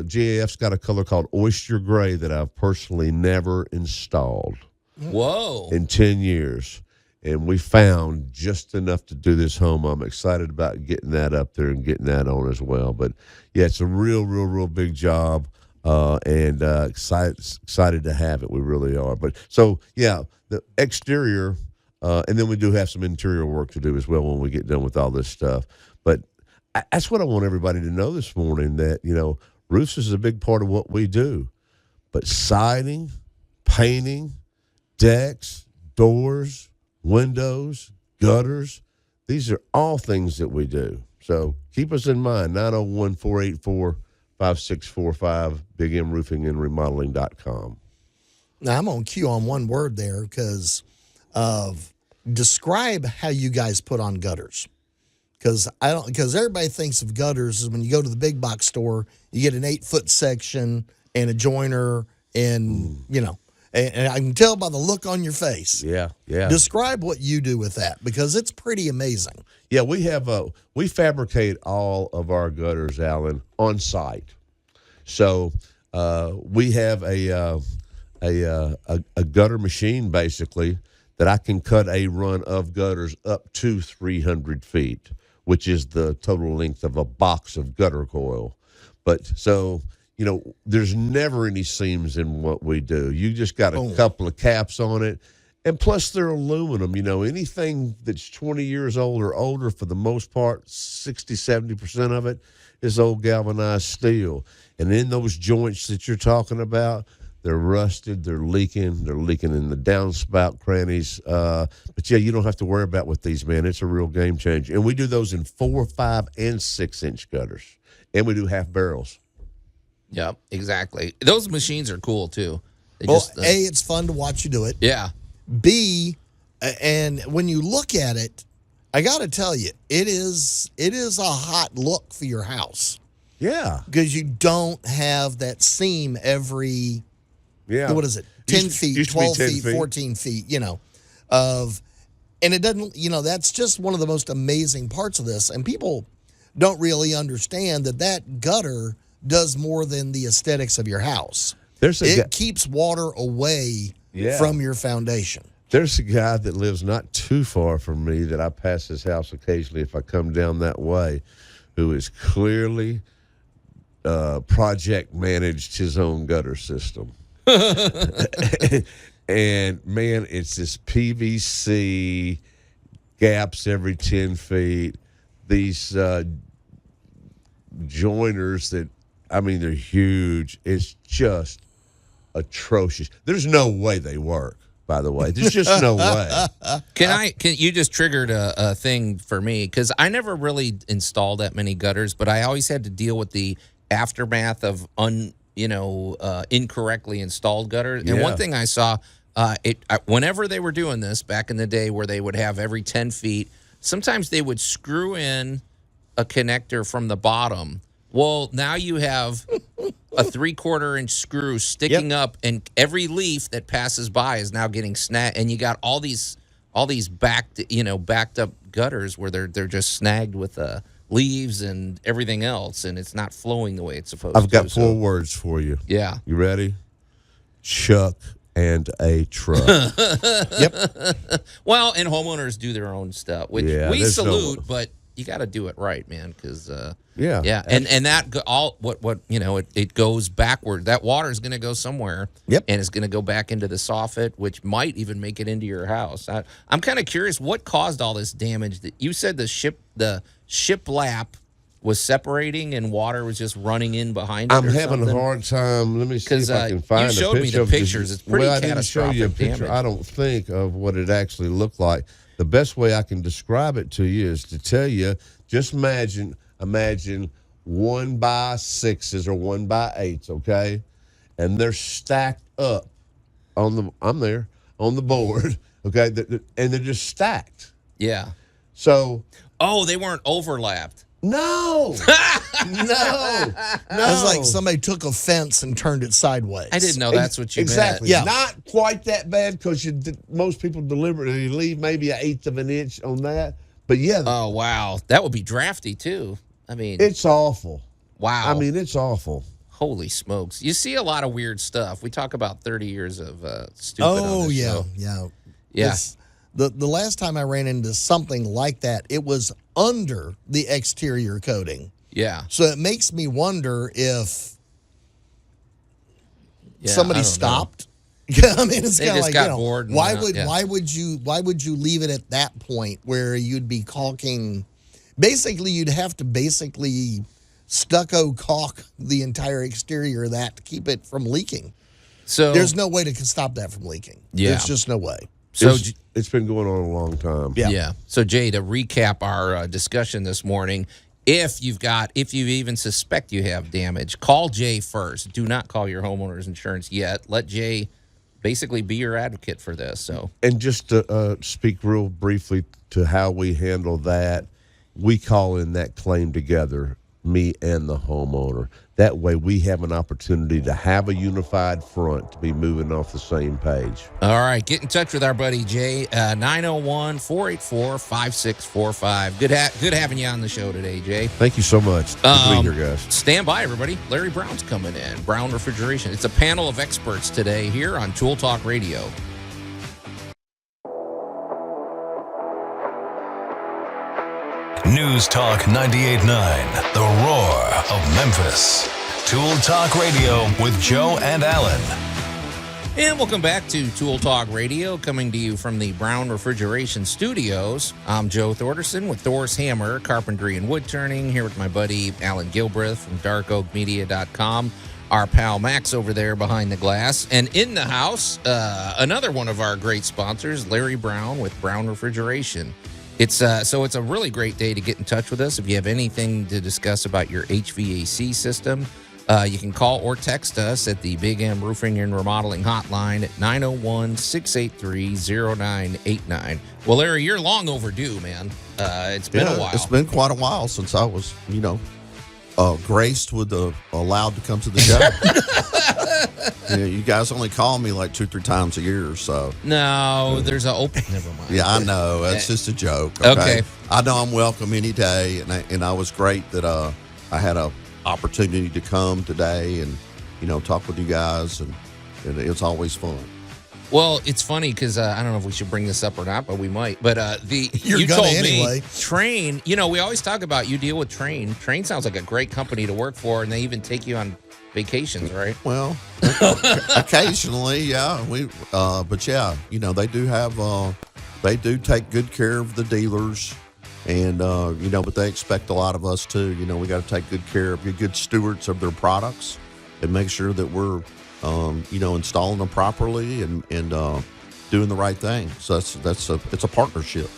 GAF's got a color called Oyster Gray that I've personally never installed Whoa. in 10 years. And we found just enough to do this home. I'm excited about getting that up there and getting that on as well. But, yeah, it's a real big job. and excited to have it. We really are. But so yeah, the exterior, and then we do have some interior work to do as well when we get done with all this stuff. But that's what I want everybody to know this morning, that, roofs is a big part of what we do. But siding, painting, decks, doors, windows, gutters, these are all things that we do. So keep us in mind, 901-484-5645, bigmroofingandremodeling.com. Now, I'm on cue on one word there because describe how you guys put on gutters. Because everybody thinks of gutters as when you go to the big box store, you get an 8-foot section and a joiner, and and I can tell by the look on your face. Yeah. Describe what you do with that, because it's pretty amazing. Yeah, we fabricate all of our gutters, Allan, on site. So we have a gutter machine basically that I can cut a run of gutters up to 300 feet, which is the total length of a box of gutter coil. But so, there's never any seams in what we do. You just got a couple of caps on it. And plus they're aluminum. Anything that's 20 years old or older, for the most part, 60, 70% of it is old galvanized steel. And in those joints that you're talking about, they're rusted, they're leaking in the downspout crannies. But yeah, you don't have to worry about with these, man. It's a real game changer. And we do those in 4, 5, and 6-inch gutters. And we do half barrels. Yeah, exactly. Those machines are cool too. A, it's fun to watch you do it. Yeah. B, and when you look at it, I got to tell you, it is a hot look for your house. Yeah. Because you don't have that seam every, what is it, 10 feet, 12 feet, 14 feet, and it doesn't, that's just one of the most amazing parts of this. And people don't really understand that gutter does more than the aesthetics of your house. It keeps water away from your foundation. There's a guy that lives not too far from me that I pass his house occasionally if I come down that way, who is clearly project managed his own gutter system. And man, it's this PVC gaps every 10 feet. These joiners that, they're huge. It's just atrocious. There's no way they work, by the way. There's just no way. Can you just triggered a thing for me, because I never really installed that many gutters, but I always had to deal with the aftermath of incorrectly installed gutters. And one thing I saw, whenever they were doing this back in the day, where they would have every 10 feet, sometimes they would screw in a connector from the bottom. Well, now you have a 3/4-inch screw sticking up, and every leaf that passes by is now getting snagged. And you got all these backed up gutters where they're just snagged with leaves and everything else, and it's not flowing the way it's supposed to. I've got 4 words for you. Yeah. You ready? Chuck and a truck. Yep. Well, and homeowners do their own stuff, which we salute, but you got to do it right, man, because and that it goes backward. That water is going to go somewhere, and it's going to go back into the soffit, which might even make it into your house. I'm kind of curious what caused all this damage. That you said the ship lap was separating and water was just running in behind it. I'm having a hard time. Let me see if I can find a picture. You showed me the pictures. It's pretty catastrophic. I didn't show you a picture. Damage. I don't think of what it actually looked like. The best way I can describe it to you is to tell you, just imagine 1x6s or 1x8s, okay? And they're stacked up on the board, okay? And they're just stacked. Yeah. So. Oh, they weren't overlapped. No. No. It's like somebody took a fence and turned it sideways. I didn't know that's what you exactly. meant. Yeah. Not quite that bad, because most people deliberately leave maybe 1/8 of an inch on that. But yeah. Oh, wow. That would be drafty, too. It's awful. Wow. It's awful. Holy smokes. You see a lot of weird stuff. We talk about 30 years of stupid on this show. Yeah. The last time I ran into something like that, it was under the exterior coating. Yeah. So it makes me wonder if Yeah, somebody I don't know. stopped. I mean, it's They kind of just like, got bored and why went out, yeah. why would you leave it at that point where you'd be caulking? Basically, you'd have to stucco caulk the entire exterior of that to keep it from leaking. So There's no way to stop that from leaking. Yeah. There's just no way. So It's been going on a long time. yeah. So Jay, to recap our discussion this morning, if you even suspect you have damage, call Jay first. Do not call your homeowner's insurance yet. Let Jay basically be your advocate for this. So, And just to speak real briefly to how we handle that, we call in that claim together, me and the homeowner. That way we have an opportunity to have a unified front to be moving off the same page. all right, get in touch with our buddy Jay, 901-484-5645. Good having you on the show today, Jay. Thank you so much. Good to be here, guys. Stand by, everybody. Larry Brown's coming in. Brown Refrigeration. It's a panel of experts today here on Tool Talk Radio. News Talk 98.9, the roar of Memphis. Tool Talk Radio with Joe and Allen. And welcome back to Tool Talk Radio, coming to you from the Brown Refrigeration Studios. I'm Joe Thorderson with Thor's Hammer, Carpentry and Wood Turning, here with my buddy Alan Gilbreth from darkoakmedia.com. Our pal Max over there behind the glass. And in the house, another one of our great sponsors, Larry Brown with Brown Refrigeration. So it's a really great day to get in touch with us. If you have anything to discuss about your HVAC system, you can call or text us at the Big M Roofing and Remodeling hotline at 901-683-0989. Well, Larry, you're long overdue, man. It's been a while. It's been quite a while since I was, graced with allowed to come to the show. You guys only call me like 2-3 times a year, so. No, there's a open. Never mind. Yeah, I know. It's just a joke. Okay. I know I'm welcome any day, and I was great that I had a opportunity to come today and talk with you guys, and it's always fun. Well, it's funny because I don't know if we should bring this up or not, but we might. But You're you gonna told anyway. me Train. We always talk about you deal with Train. Train sounds like a great company to work for, and they even take you on vacations, right? Well, occasionally, yeah. But yeah, they do have, they do take good care of the dealers, and but they expect a lot of us too. We got to take good care of, be good stewards of their products, and make sure that we're, installing them properly and doing the right thing. So it's a partnership.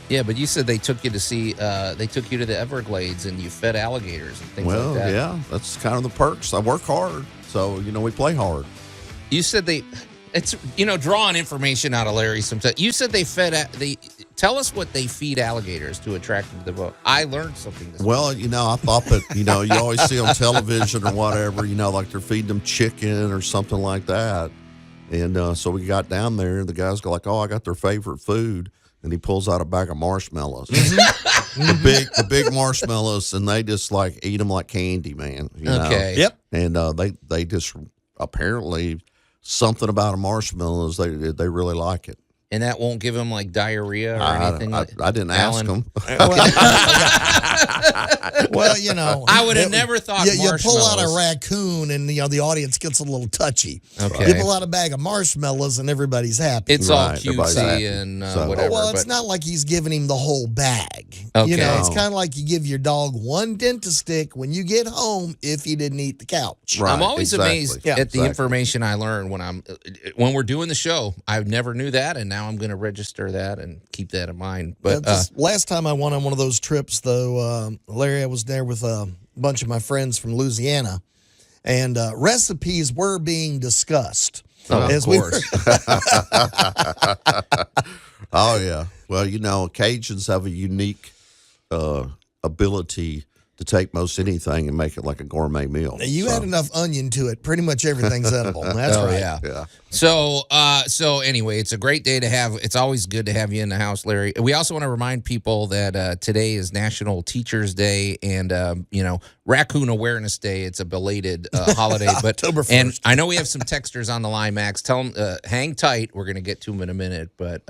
Yeah, but you said they took you to the Everglades and you fed alligators and things Well, like that. yeah, that's kind of the perks. I work hard, so we play hard. You said it's drawing information out of Larry sometimes. You said tell us what they feed alligators to attract them to the boat. I learned something this Well, I thought that, you always see on television or whatever, like they're feeding them chicken or something like that. And so we got down there and the guys go like, oh, I got their favorite food. And he pulls out a bag of marshmallows, the big marshmallows, and they just like eat them like candy, man. Okay. Yep. And they just apparently something about a marshmallows, they really like it. And that won't give them like diarrhea or anything. I didn't ask them. Well, I would have never thought you pull out a marshmallows. raccoon and the audience gets a little touchy. Okay. You pull out a bag of marshmallows and everybody's happy. It's all Right, everybody's happy. cutesy and So- whatever. well, it's but not like he's giving him the whole bag. Okay. It's kind of like you give your dog one dentist stick when you get home if he didn't eat the couch. Right, I'm always exactly. amazed Yeah, at the information I learn when we're doing the show. I never knew that, and now I'm going to register that and keep that in mind. But Last time I went on one of those trips, though, Larry, I was there with a bunch of my friends from Louisiana, and recipes were being discussed. of as we course. Oh, yeah. Well, Cajuns have a unique ability to take most anything and make it like a gourmet meal. You add enough onion to it, pretty much everything's edible. That's Oh, right. yeah. So anyway, it's a great day to have. It's always good to have you in the house, Larry. We also want to remind people that today is National Teachers Day and Raccoon Awareness Day. It's a belated holiday, but October 1st. And I know we have some texters on the line, Max. Tell them hang tight. We're going to get to them in a minute, but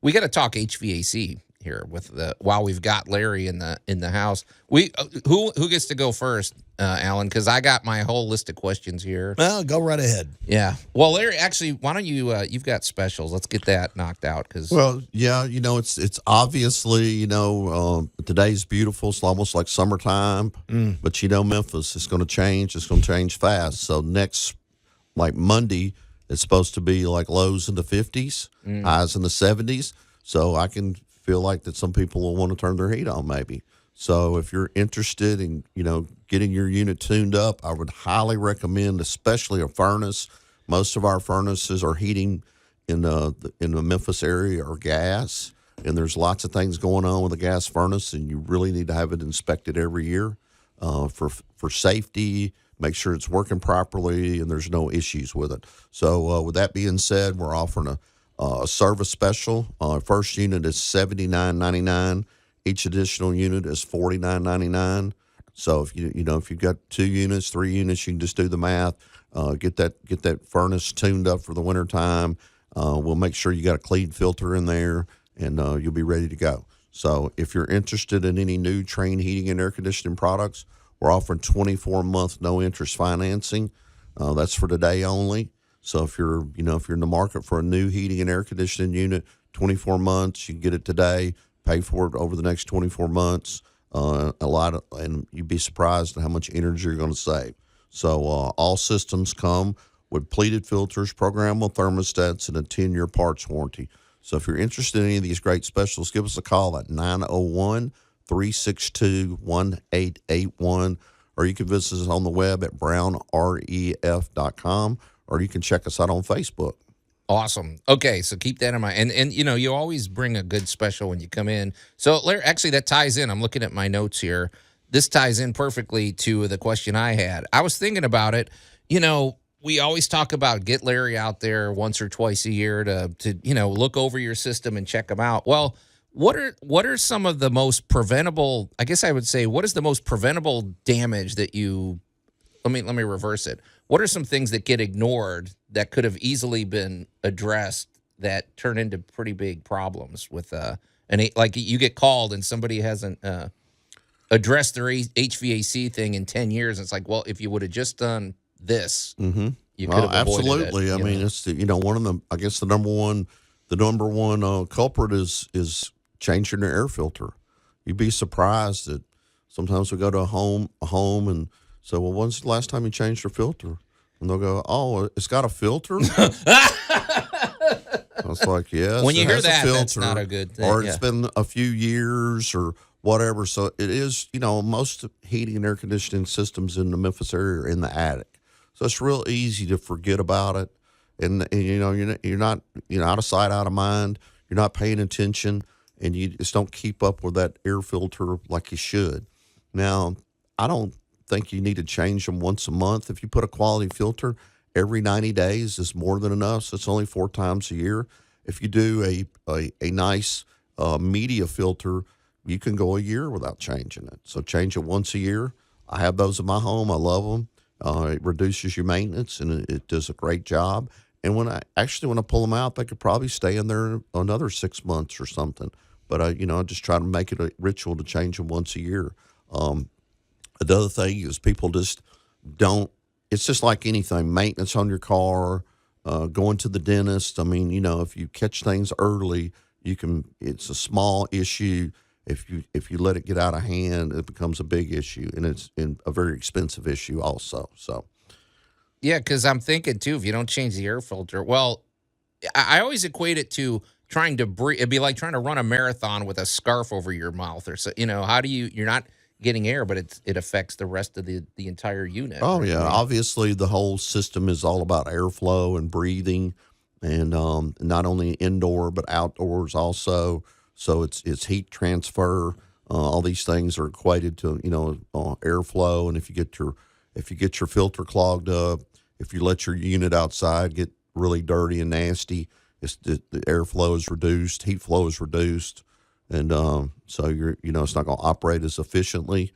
we got to talk HVAC here with while we've got Larry in the house. Who gets to go first, Allan? Because I got my whole list of questions here. Well, go right ahead. Yeah. Well, Larry, actually, why don't you? You've got specials. Let's get that knocked out. Well, yeah, it's obviously, today's beautiful. It's almost like summertime, but Memphis is going to change. It's going to change fast. So next, like Monday, it's supposed to be like lows in the 50s, highs in the 70s. So I can feel like that some people will want to turn their heat on maybe. So if you're interested in, getting your unit tuned up, I would highly recommend, especially a furnace. Most of our furnaces are heating in the Memphis area or gas, and there's lots of things going on with a gas furnace, and you really need to have it inspected every year for safety. Make sure it's working properly and there's no issues with it. So with that being said, we're offering a service special. First unit is $79.99. Each additional unit is $49.99. So if if you've got 2 units, 3 units, you can just do the math. Get that furnace tuned up for the wintertime. We'll make sure you got a clean filter in there, and you'll be ready to go. So if you're interested in any new Trane heating and air conditioning products, we're offering 24-month no-interest financing. That's for today only. So if you're in the market for a new heating and air conditioning unit, 24 months, you can get it today, pay for it over the next 24 months. And you'd be surprised at how much energy you're going to save. So all systems come with pleated filters, programmable thermostats, and a 10-year parts warranty. So if you're interested in any of these great specials, give us a call at 901-362-1881, or you can visit us on the web at brownref.com, or you can check us out on Facebook. Awesome. Okay, so keep that in mind. And you always bring a good special when you come in. So, Larry, actually, that ties in. I'm looking at my notes here. This ties in perfectly to the question I had. I was thinking about it. We always talk about get Larry out there once or twice a year to look over your system and check them out. Well, what are some of the most preventable, I guess I would say, what is the most preventable damage that let me reverse it. What are some things that get ignored that could have easily been addressed that turn into pretty big problems with like you get called and somebody hasn't addressed their HVAC thing in 10 years. It's like, well, if you would have just done this, you could have avoided absolutely. it. I mean, it's one of the, I guess the number one culprit is changing their air filter. You'd be surprised that sometimes we go to a home and say, well, when's the last time you changed your filter? And they'll go, oh, it's got a filter? I was like, yes. When you hear that, filter, that's not a good thing. Or it's been a few years or whatever. So it is, most heating and air conditioning systems in the Memphis area are in the attic. So it's real easy to forget about it. And you're not, out of sight, out of mind. You're not paying attention, and you just don't keep up with that air filter like you should. Now, I don't think you need to change them once a month. If you put a quality filter every 90 days is more than enough. So it's only 4 times a year. If you do a nice media filter, you can go a year without changing it. So change it once a year. I have those in my home. I love them. It reduces your maintenance, and it does a great job. And when I pull them out, they could probably stay in there another 6 months or something. But I just try to make it a ritual to change them once a year. The other thing is people just don't. It's just like anything, maintenance on your car, going to the dentist. I mean, if you catch things early, you can. It's a small issue. If you let it get out of hand, it becomes a big issue, and it's a very expensive issue also. So. Yeah, because I'm thinking, too, if you don't change the air filter, well, I always equate it to trying to breathe. It'd be like trying to run a marathon with a scarf over your mouth or so. How do you're not getting air, but it affects the rest of the entire unit. Oh, right? Yeah. Obviously, the whole system is all about airflow and breathing, and not only indoor but outdoors also. So it's heat transfer. All these things are equated to airflow, and if you get your filter clogged up, if you let your unit outside get really dirty and nasty, the airflow is reduced, heat flow is reduced, and so it's not going to operate as efficiently,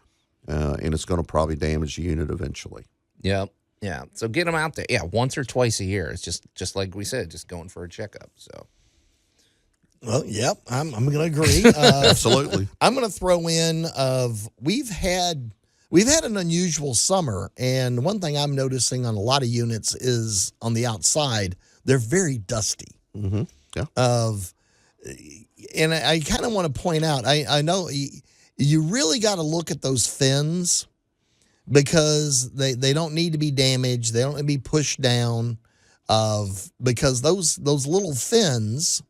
and it's going to probably damage the unit eventually. Yeah. So get them out there. Yeah, once or twice a year. It's just like we said, just going for a checkup. So Well, yep, I'm going to agree. Absolutely. I'm going to throw in we've had an unusual summer, and one thing I'm noticing on a lot of units is on the outside they're very dusty. Mm-hmm. Yeah. And I kind of want to point out, I know you really got to look at those fins because they don't need to be damaged. They don't need to be pushed down because those little fins,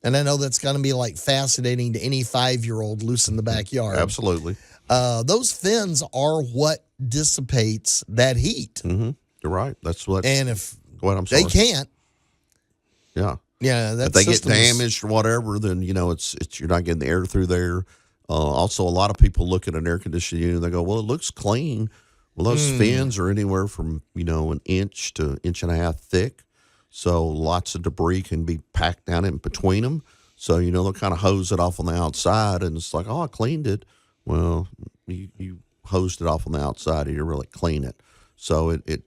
and I know that's going to be like fascinating to any 5-year-old loose in the backyard. Absolutely. Those fins are what dissipates that heat. Mm-hmm. You're right. That's what. And if I'm sorry. they can't, yeah, that if they get system is- damaged or whatever, then it's you're not getting the air through there. Also, a lot of people look at an air conditioning unit and they go, "Well, it looks clean." Well, those fins are anywhere from an inch to inch and a half thick, so lots of debris can be packed down in between them. So they'll kind of hose it off on the outside, and it's like, "Oh, I cleaned it." Well, you hosed it off on the outside, and you really clean it. So it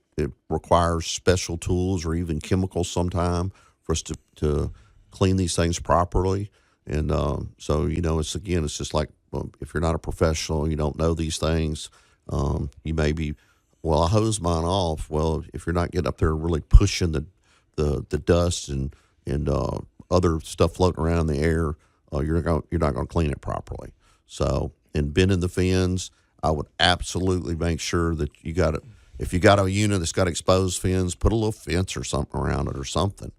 requires special tools or even chemicals sometime for us to clean these things properly. And so it's just like, if you're not a professional, you don't know these things. You may be, I hose mine off. Well, if you're not getting up there really pushing the dust and other stuff floating around in the air, you're not going to clean it properly. So, in bending the fins, I would absolutely make sure that you got it. If you got a unit that's got exposed fins, put a little fence or something around it or something.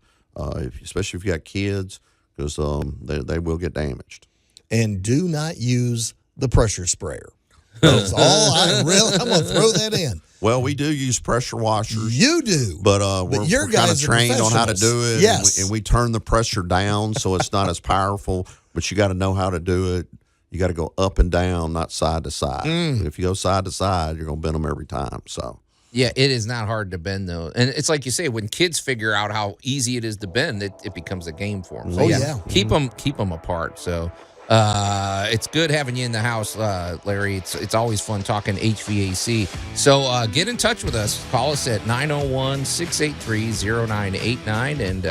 Especially if you got kids, because they will get damaged. And do not use the pressure sprayer. That's all I'm going to throw that in. Well, we do use pressure washers. You do. But we're kind of trained on how to do it. Yes. And we turn the pressure down so it's not as powerful, but you got to know how to do it. You got to go up and down, not side to side. If you go side to side, you're going to bend them every time. So. Yeah, it is not hard to bend, though. And it's like you say, when kids figure out how easy it is to bend, it becomes a game for them. So, yeah. Keep them apart. So it's good having you in the house, Larry. It's always fun talking HVAC. So get in touch with us. Call us at 901-683-0989, and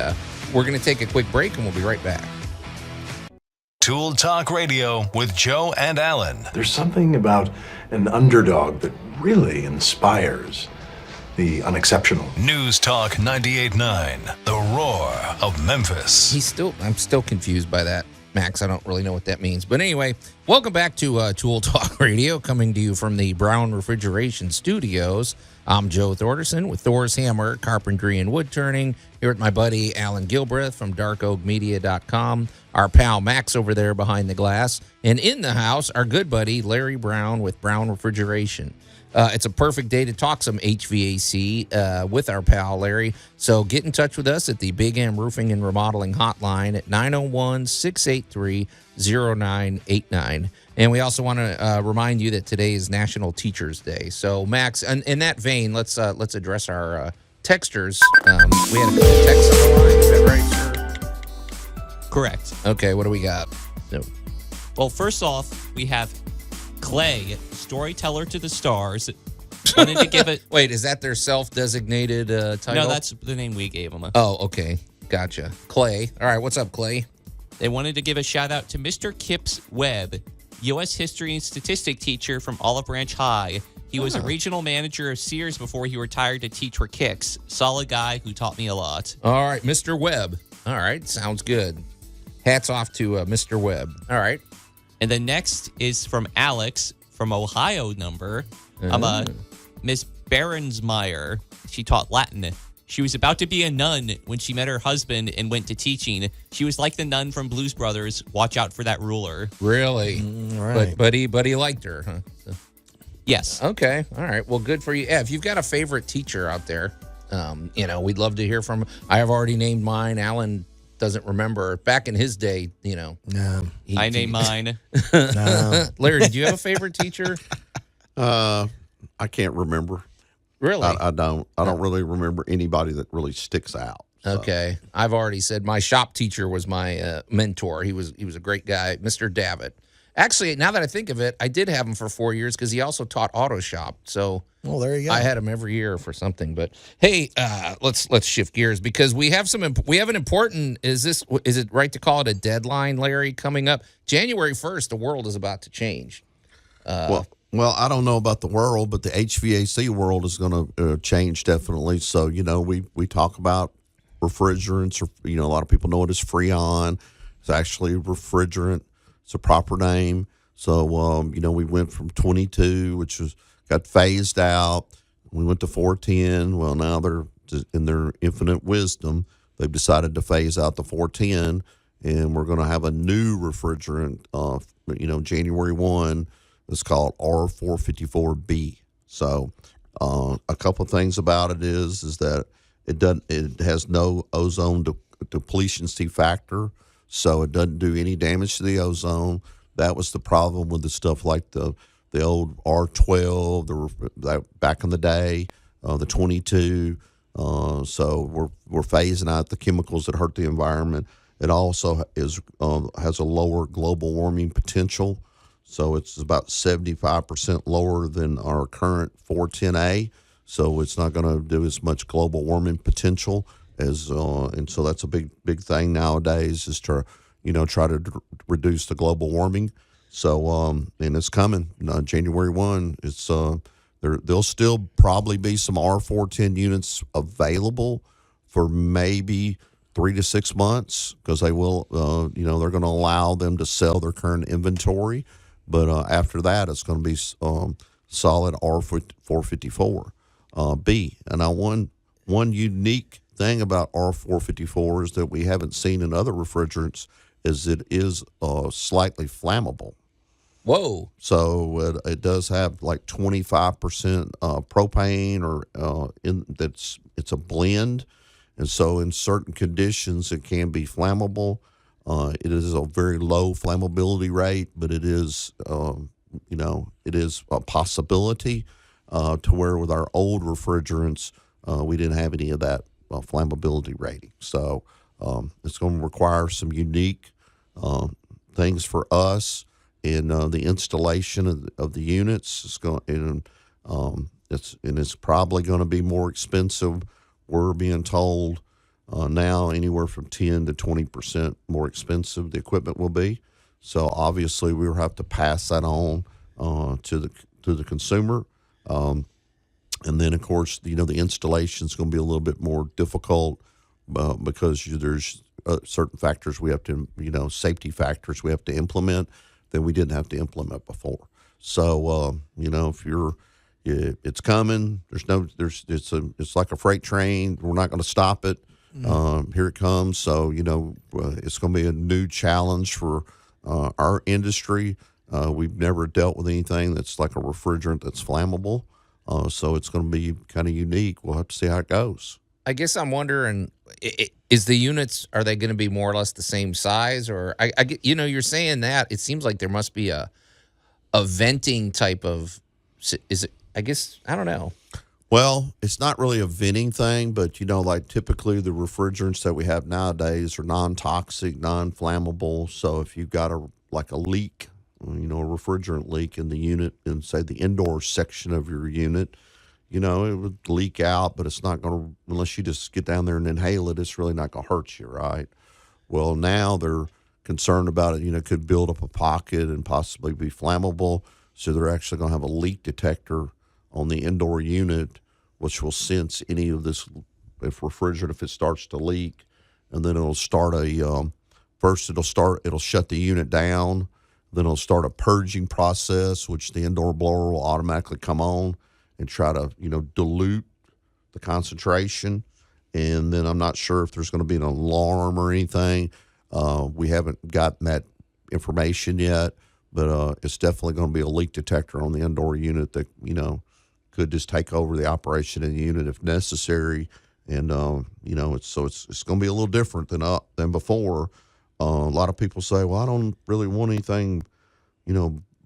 we're going to take a quick break, and we'll be right back. Tool Talk Radio with Joe and Allan. There's something about an underdog that really inspires the unexceptional. News Talk 98.9, the roar of Memphis. I'm still confused by that, Max. I don't really know what that means. But anyway, welcome back to Tool Talk Radio, coming to you from the Brown Refrigeration Studios. I'm Joe Thorderson with Thor's Hammer, Carpentry and Wood Turning, here with my buddy Alan Gilbreth from darkoakmedia.com, our pal Max over there behind the glass, and in the house, our good buddy Larry Brown with Brown Refrigeration. It's a perfect day to talk some HVAC with our pal Larry. So get in touch with us at the Big M Roofing and Remodeling hotline at 901-683-0989. And we also want to remind you that today is National Teachers Day. So Max, in that vein, let's address our texters. We had a couple texts on the line. Is that right, sir? Correct. Okay, what do we got? No. Well, first off, we have Clay, storyteller to the stars. Wanted to give it. Wait, is that their self-designated title? No, that's the name we gave them. Oh, okay. Gotcha. Clay. All right, what's up, Clay? They wanted to give a shout out to Mr. Kipps Webb, U.S. History and Statistic teacher from Olive Branch High. He was a regional manager of Sears before he retired to teach for Kicks. Solid guy who taught me a lot. All right, Mr. Webb. All right, sounds good. Hats off to Mr. Webb. All right. And the next is from Alex from Ohio number. Miss Berensmeyer. She taught Latin. She was about to be a nun when she met her husband and went to teaching. She was like the nun from Blues Brothers. Watch out for that ruler. Really? Right. But he liked her, huh? So. Yes. Okay. All right. Well, good for you. Yeah, if you've got a favorite teacher out there, we'd love to hear from. I have already named mine. Alan doesn't remember. Back in his day, No. I named mine. No. Larry, did you have a favorite teacher? I can't remember. Really? I don't really remember anybody that really sticks out. So. Okay. I've already said my shop teacher was my mentor. He was a great guy, Mr. Davitt. Actually, now that I think of it, I did have him for 4 years because he also taught auto shop. So Well, there you go. I had him every year for something. But hey, let's shift gears because we have an important. Is it right to call it a deadline, Larry? Coming up January 1st, the world is about to change. Well, I don't know about the world, but the HVAC world is going to change definitely. So, we talk about refrigerants, or, a lot of people know it as Freon. It's actually refrigerant. It's a proper name. So, we went from 22, which got phased out. We went to 410. Well, now they're in their infinite wisdom. They've decided to phase out the 410, and we're going to have a new refrigerant, January 1. It's called R454B. So, a couple of things about it is that it has no ozone depletion factor, so it doesn't do any damage to the ozone. That was the problem with the stuff like the old R12, back in the day, the 22. So we're phasing out the chemicals that hurt the environment. It also has a lower global warming potential. So it's about 75% lower than our current 410A. So it's not going to do as much global warming potential as, and so that's a big thing nowadays is to, try to reduce the global warming. So, and it's coming January 1. It's there'll still probably be some R410 units available for maybe 3 to 6 months because they will, they're going to allow them to sell their current inventory. But after that, it's going to be solid R454B. And now one unique thing about R454 is that we haven't seen in other refrigerants is it is slightly flammable. Whoa! So it does have like 25% propane, or it's a blend, and so in certain conditions it can be flammable. It is a very low flammability rate, but it is, it is a possibility to where with our old refrigerants, we didn't have any of that flammability rating. So it's going to require some unique things for us in the installation of the units. It's probably going to be more expensive. We're being told now anywhere from 10 to 20% more expensive the equipment will be. So obviously we will have to pass that on to the consumer. And then of course, the installation is going to be a little bit more difficult because there's certain factors we have to, safety factors we have to implement that we didn't have to implement before. So, it's coming. It's like a freight train. We're not going to stop it. Here it comes. So, it's going to be a new challenge for our industry. We've never dealt with anything that's like a refrigerant that's flammable. So it's going to be kind of unique. We'll have to see how it goes. I guess I'm wondering, is the units, are they going to be more or less the same size? Or I get, you're saying that it seems like there must be a venting type of, is it, I guess, I don't know. Well, it's not really a venting thing, but, like typically the refrigerants that we have nowadays are non-toxic, non-flammable. So if you've got a leak, a refrigerant leak in the unit in, say, the indoor section of your unit, it would leak out, but it's not going to, unless you just get down there and inhale it, it's really not going to hurt you, right? Well, now they're concerned about it, could build up a pocket and possibly be flammable. So they're actually going to have a leak detector on the indoor unit, which will sense any of this refrigerant if it starts to leak, and then it'll start it'll shut the unit down, then it'll start a purging process, which the indoor blower will automatically come on and try to, dilute the concentration. And then I'm not sure if there's going to be an alarm or anything. We haven't gotten that information yet, but it's definitely going to be a leak detector on the indoor unit that, could just take over the operation in the unit if necessary. And, it's going to be a little different than before. A lot of people say, well, I don't really want anything,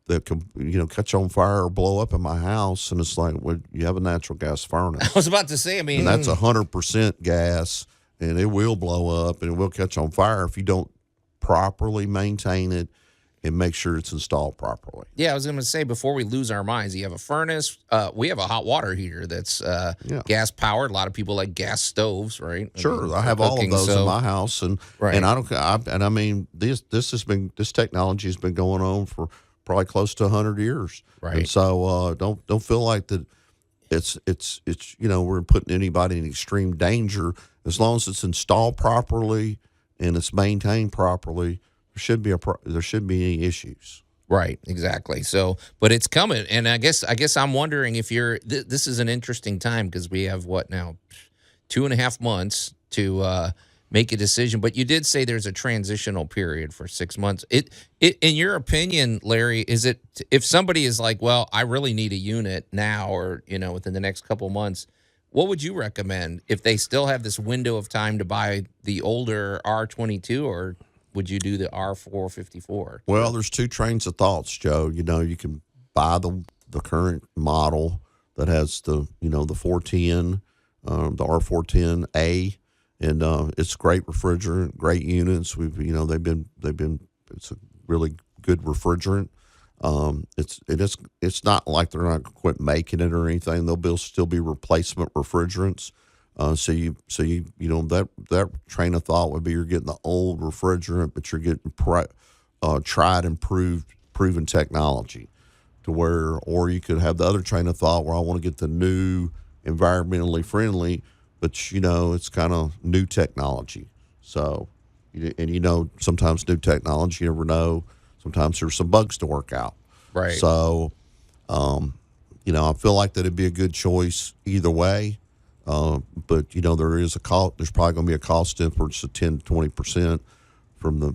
that can, catch on fire or blow up in my house. And it's like, well, you have a natural gas furnace. I was about to say, and that's 100% gas, and it will blow up and it will catch on fire if you don't properly maintain it and make sure it's installed properly. Yeah, I was going to say, before we lose our minds, you have a furnace. We have a hot water heater that's gas powered. A lot of people like gas stoves, right? Sure, I have all of those in my house, and right. and I mean this technology has been going on for probably close to 100 years, right? And so don't feel like that. It's we're putting anybody in extreme danger as long as it's installed properly and it's maintained properly. There shouldn't be any issues. Right, exactly. So, but it's coming, and I guess I'm wondering if you're. This is an interesting time because we have what now, 2.5 months to make a decision. But you did say there's a transitional period for 6 months. It in your opinion, Larry, is it if somebody is like, well, I really need a unit now, or within the next couple months, what would you recommend if they still have this window of time to buy the older R22, or would you do the R454? Well, there's two trains of thoughts, Joe. You can buy the current model that has the 410, the R410A, and it's great refrigerant, great units. They've been it's a really good refrigerant. It's not like they're not going to quit making it or anything. There'll still be replacement refrigerants. So that train of thought would be you're getting the old refrigerant, but you're getting tried and proven technology or you could have the other train of thought where I want to get the new environmentally friendly, but it's kind of new technology. So, and sometimes new technology, you never know. Sometimes there's some bugs to work out. Right. So, I feel like that'd be a good choice either way. But there is a cost. There's probably going to be a cost difference of 10 to 20% from the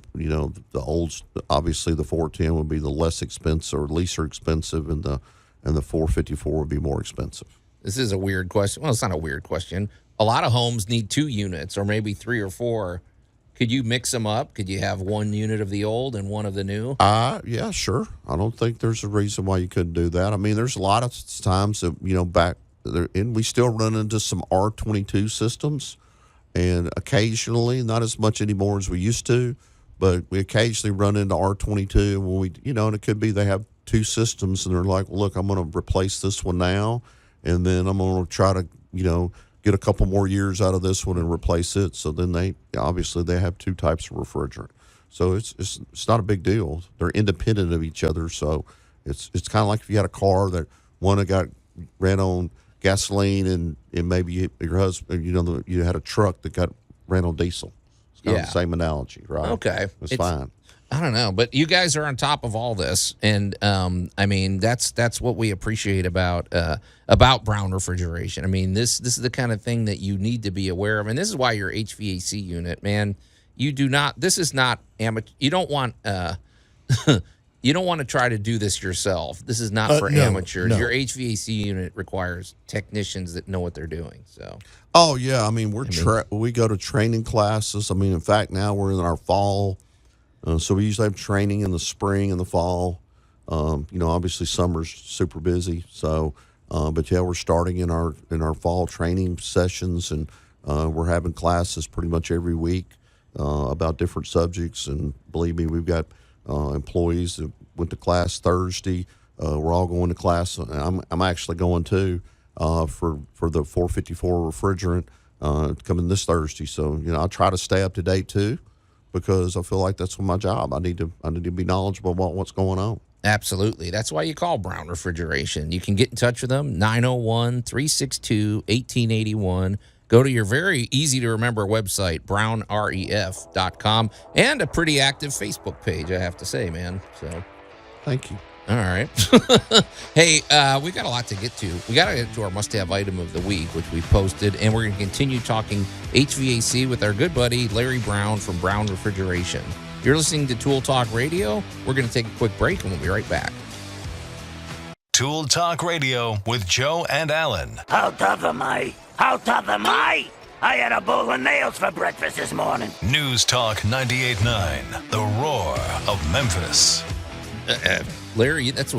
old. Obviously, the 410 would be the less expensive or least expensive, and the 454 would be more expensive. This is a weird question. Well, it's not a weird question. A lot of homes need 2 units, or maybe 3 or 4. Could you mix them up? Could you have 1 unit of the old and 1 of the new? Yeah, sure. I don't think there's a reason why you couldn't do that. I mean, there's a lot of times that back. And we still run into some R22 systems, and occasionally, not as much anymore as we used to, but we occasionally run into R22 when we, and it could be they have 2 systems and they're like, well, look, I'm going to replace this one now, and then I'm going to try to, get a couple more years out of this one and replace it. So then they have 2 types of refrigerant. So it's not a big deal. They're independent of each other. So it's kind of like if you had a car that one ran on gasoline and maybe your husband, you had a truck that ran on diesel. It's kind of the same analogy, right? Okay. It's fine. I don't know, but you guys are on top of all this, and I mean that's what we appreciate about Brown Refrigeration. I mean this is the kind of thing that you need to be aware of, and this is why your HVAC unit, man, you do not. This is not amateur. You don't want you don't want to try to do this yourself. This is not for amateurs. No. Your HVAC unit requires technicians that know what they're doing. So. Oh yeah, I mean we go to training classes. I mean, in fact, now we're in our fall. So we usually have training in the spring and the fall. Obviously summer's super busy. So, but yeah, we're starting in our fall training sessions, and we're having classes pretty much every week about different subjects. And believe me, we've got employees that went to class Thursday. We're all going to class. I'm actually going to for the 454 refrigerant coming this Thursday. So I try to stay up to date too, because I feel like that's my job. I need to be knowledgeable about what's going on. Absolutely. That's why you call Brown Refrigeration. You can get in touch with them, 901-362-1881. Go to your very easy-to-remember website, brownref.com, and a pretty active Facebook page, I have to say, man. So, thank you. All right. Hey, we got a lot to get to. We got to get to our must-have item of the week, which we posted, and we're going to continue talking HVAC with our good buddy Larry Brown from Brown Refrigeration. You're listening to Tool Talk Radio. We're going to take a quick break, and we'll be right back. Tool Talk Radio with Joe and Allan. How tough am I? How tough am I? I had a bowl of nails for breakfast this morning. News Talk 98.9, the roar of Memphis. Larry, that's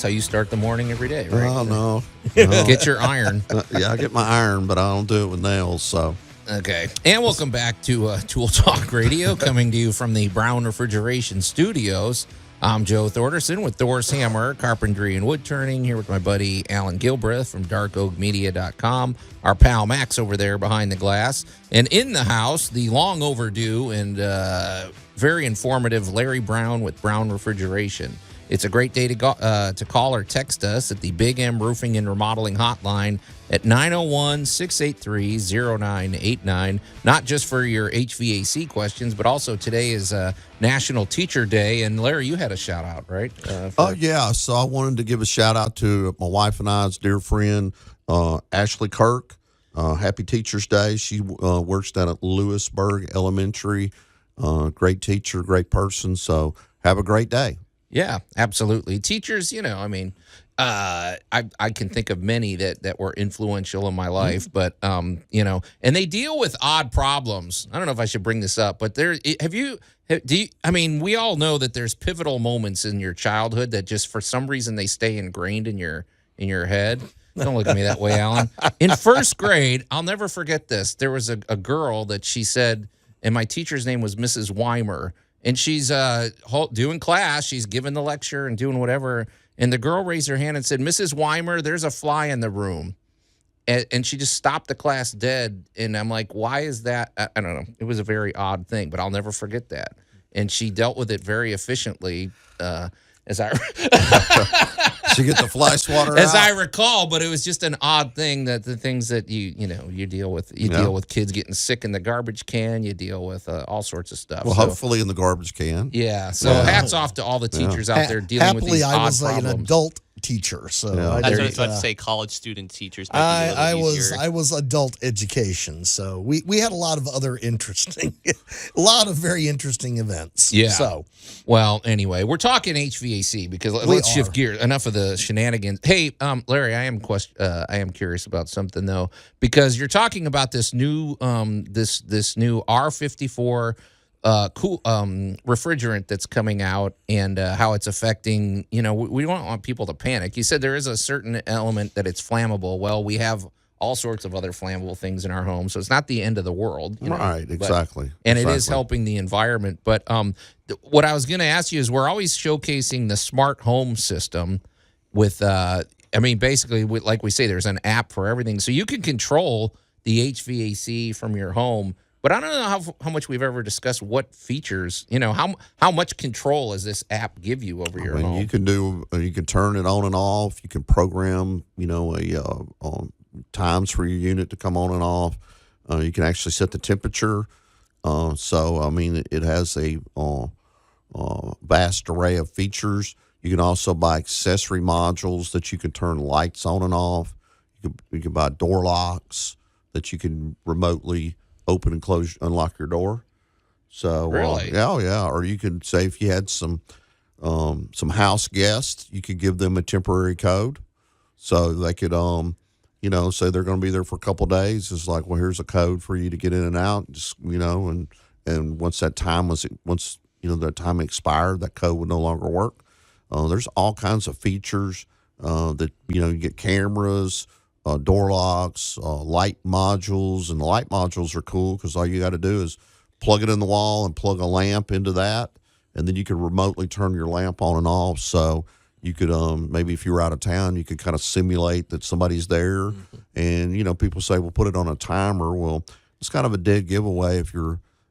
how you start the morning every day, right? Oh, no. Get your iron. Yeah, I get my iron, but I don't do it with nails, so. Okay. And welcome back to Tool Talk Radio, coming to you from the Brown Refrigeration Studios. I'm Joe Thorderson with Thor's Hammer, Carpentry and Wood Turning, here with my buddy Alan Gilbreth from darkoakmedia.com, our pal Max over there behind the glass. And in the house, the long overdue and very informative Larry Brown with Brown Refrigeration. It's a great day to call or text us at the Big M Roofing and Remodeling hotline at 901-683-0989. Not just for your HVAC questions, but also today is National Teacher Day. And Larry, you had a shout out, right? Yeah. So I wanted to give a shout out to my wife and I's dear friend, Ashley Kirk. Happy Teacher's Day. She works down at Lewisburg Elementary. Great teacher, great person. So have a great day. Yeah, absolutely. Teachers, I can think of many that were influential in my life, but and they deal with odd problems. I don't know if I should bring this up, but we all know that there's pivotal moments in your childhood that just for some reason they stay ingrained in your head. Don't look at me that way, Alan. In first grade, I'll never forget this. There was a girl that she said, and my teacher's name was Mrs. Weimer. And she's doing class. She's giving the lecture and doing whatever. And the girl raised her hand and said, Mrs. Weimer, there's a fly in the room. And she just stopped the class dead. And I'm like, why is that? I don't know. It was a very odd thing, but I'll never forget that. And she dealt with it very efficiently, as I She get the fly swatter as out. I recall, but it was just an odd thing that the things that you deal with. You deal with kids getting sick in the garbage can. You deal with all sorts of stuff. Well, hopefully in the garbage can. Yeah. So hats off to all the teachers out there dealing with these odd problems. Happily, I was an adult teacher, so Yeah. I That's what I did, was about to say. College student teachers. Might be a I little was easier. I was adult education, so we had a lot of other interesting, a lot of very interesting events. Yeah. So Well, anyway, we're talking HVAC because let's shift gears. Enough of the shenanigans. Hey, Larry, I am curious about something though, because you're talking about this new this new R54 cool refrigerant that's coming out and how it's affecting. We don't want people to panic. You said there is a certain element that it's flammable. Well, we have all sorts of other flammable things in our home, so it's not the end of the world. Right, exactly. And it is helping the environment. But what I was going to ask you is, we're always showcasing the smart home system with, basically, like we say, there's an app for everything. So you can control the HVAC from your home. But I don't know how much we've ever discussed what features, how much control does this app give you over your home? You can turn it on and off. You can program, times for your unit to come on and off. You can actually set the temperature. It has a vast array of features. You can also buy accessory modules that you can turn lights on and off. You can buy door locks that you can remotely open and close, unlock your door. So really, yeah. Or you could say if you had some house guests, you could give them a temporary code, so they could say they're going to be there for a couple of days. It's like, well, here's a code for you to get in and out. Just and once that time the time expired, that code would no longer work. There's all kinds of features that you get cameras, door locks, light modules, and the light modules are cool because all you got to do is plug it in the wall and plug a lamp into that, and then you can remotely turn your lamp on and off. So you could maybe if you were out of town, you could kind of simulate that somebody's there. Mm-hmm. And people say, well, put it on a timer. Well, it's kind of a dead giveaway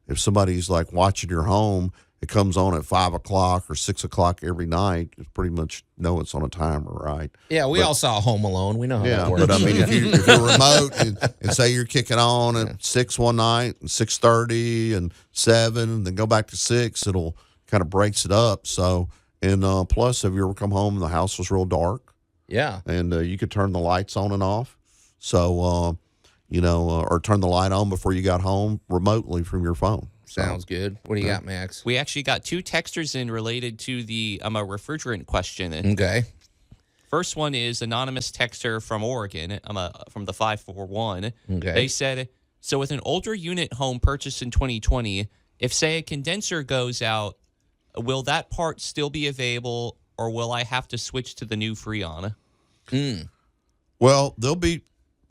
if somebody's like watching your home. It comes on at 5 o'clock or 6 o'clock every night. It's pretty much know it's on a timer, right? Yeah, we all saw Home Alone. We know how that works. But if you're remote and say you're kicking on at 6 one night and 6:30 and 7, and then go back to 6, it'll kind of breaks it up. So, and plus, have you ever come home and the house was real dark? Yeah. And you could turn the lights on and off. So, or turn the light on before you got home remotely from your phone. Sounds good. What do you got, Max? We actually got 2 texters in related to the refrigerant question. Okay. First one is anonymous texter from Oregon, from the 541. Okay. They said, so with an older unit home purchased in 2020, if, say, a condenser goes out, will that part still be available, or will I have to switch to the new Freon? Well, there'll be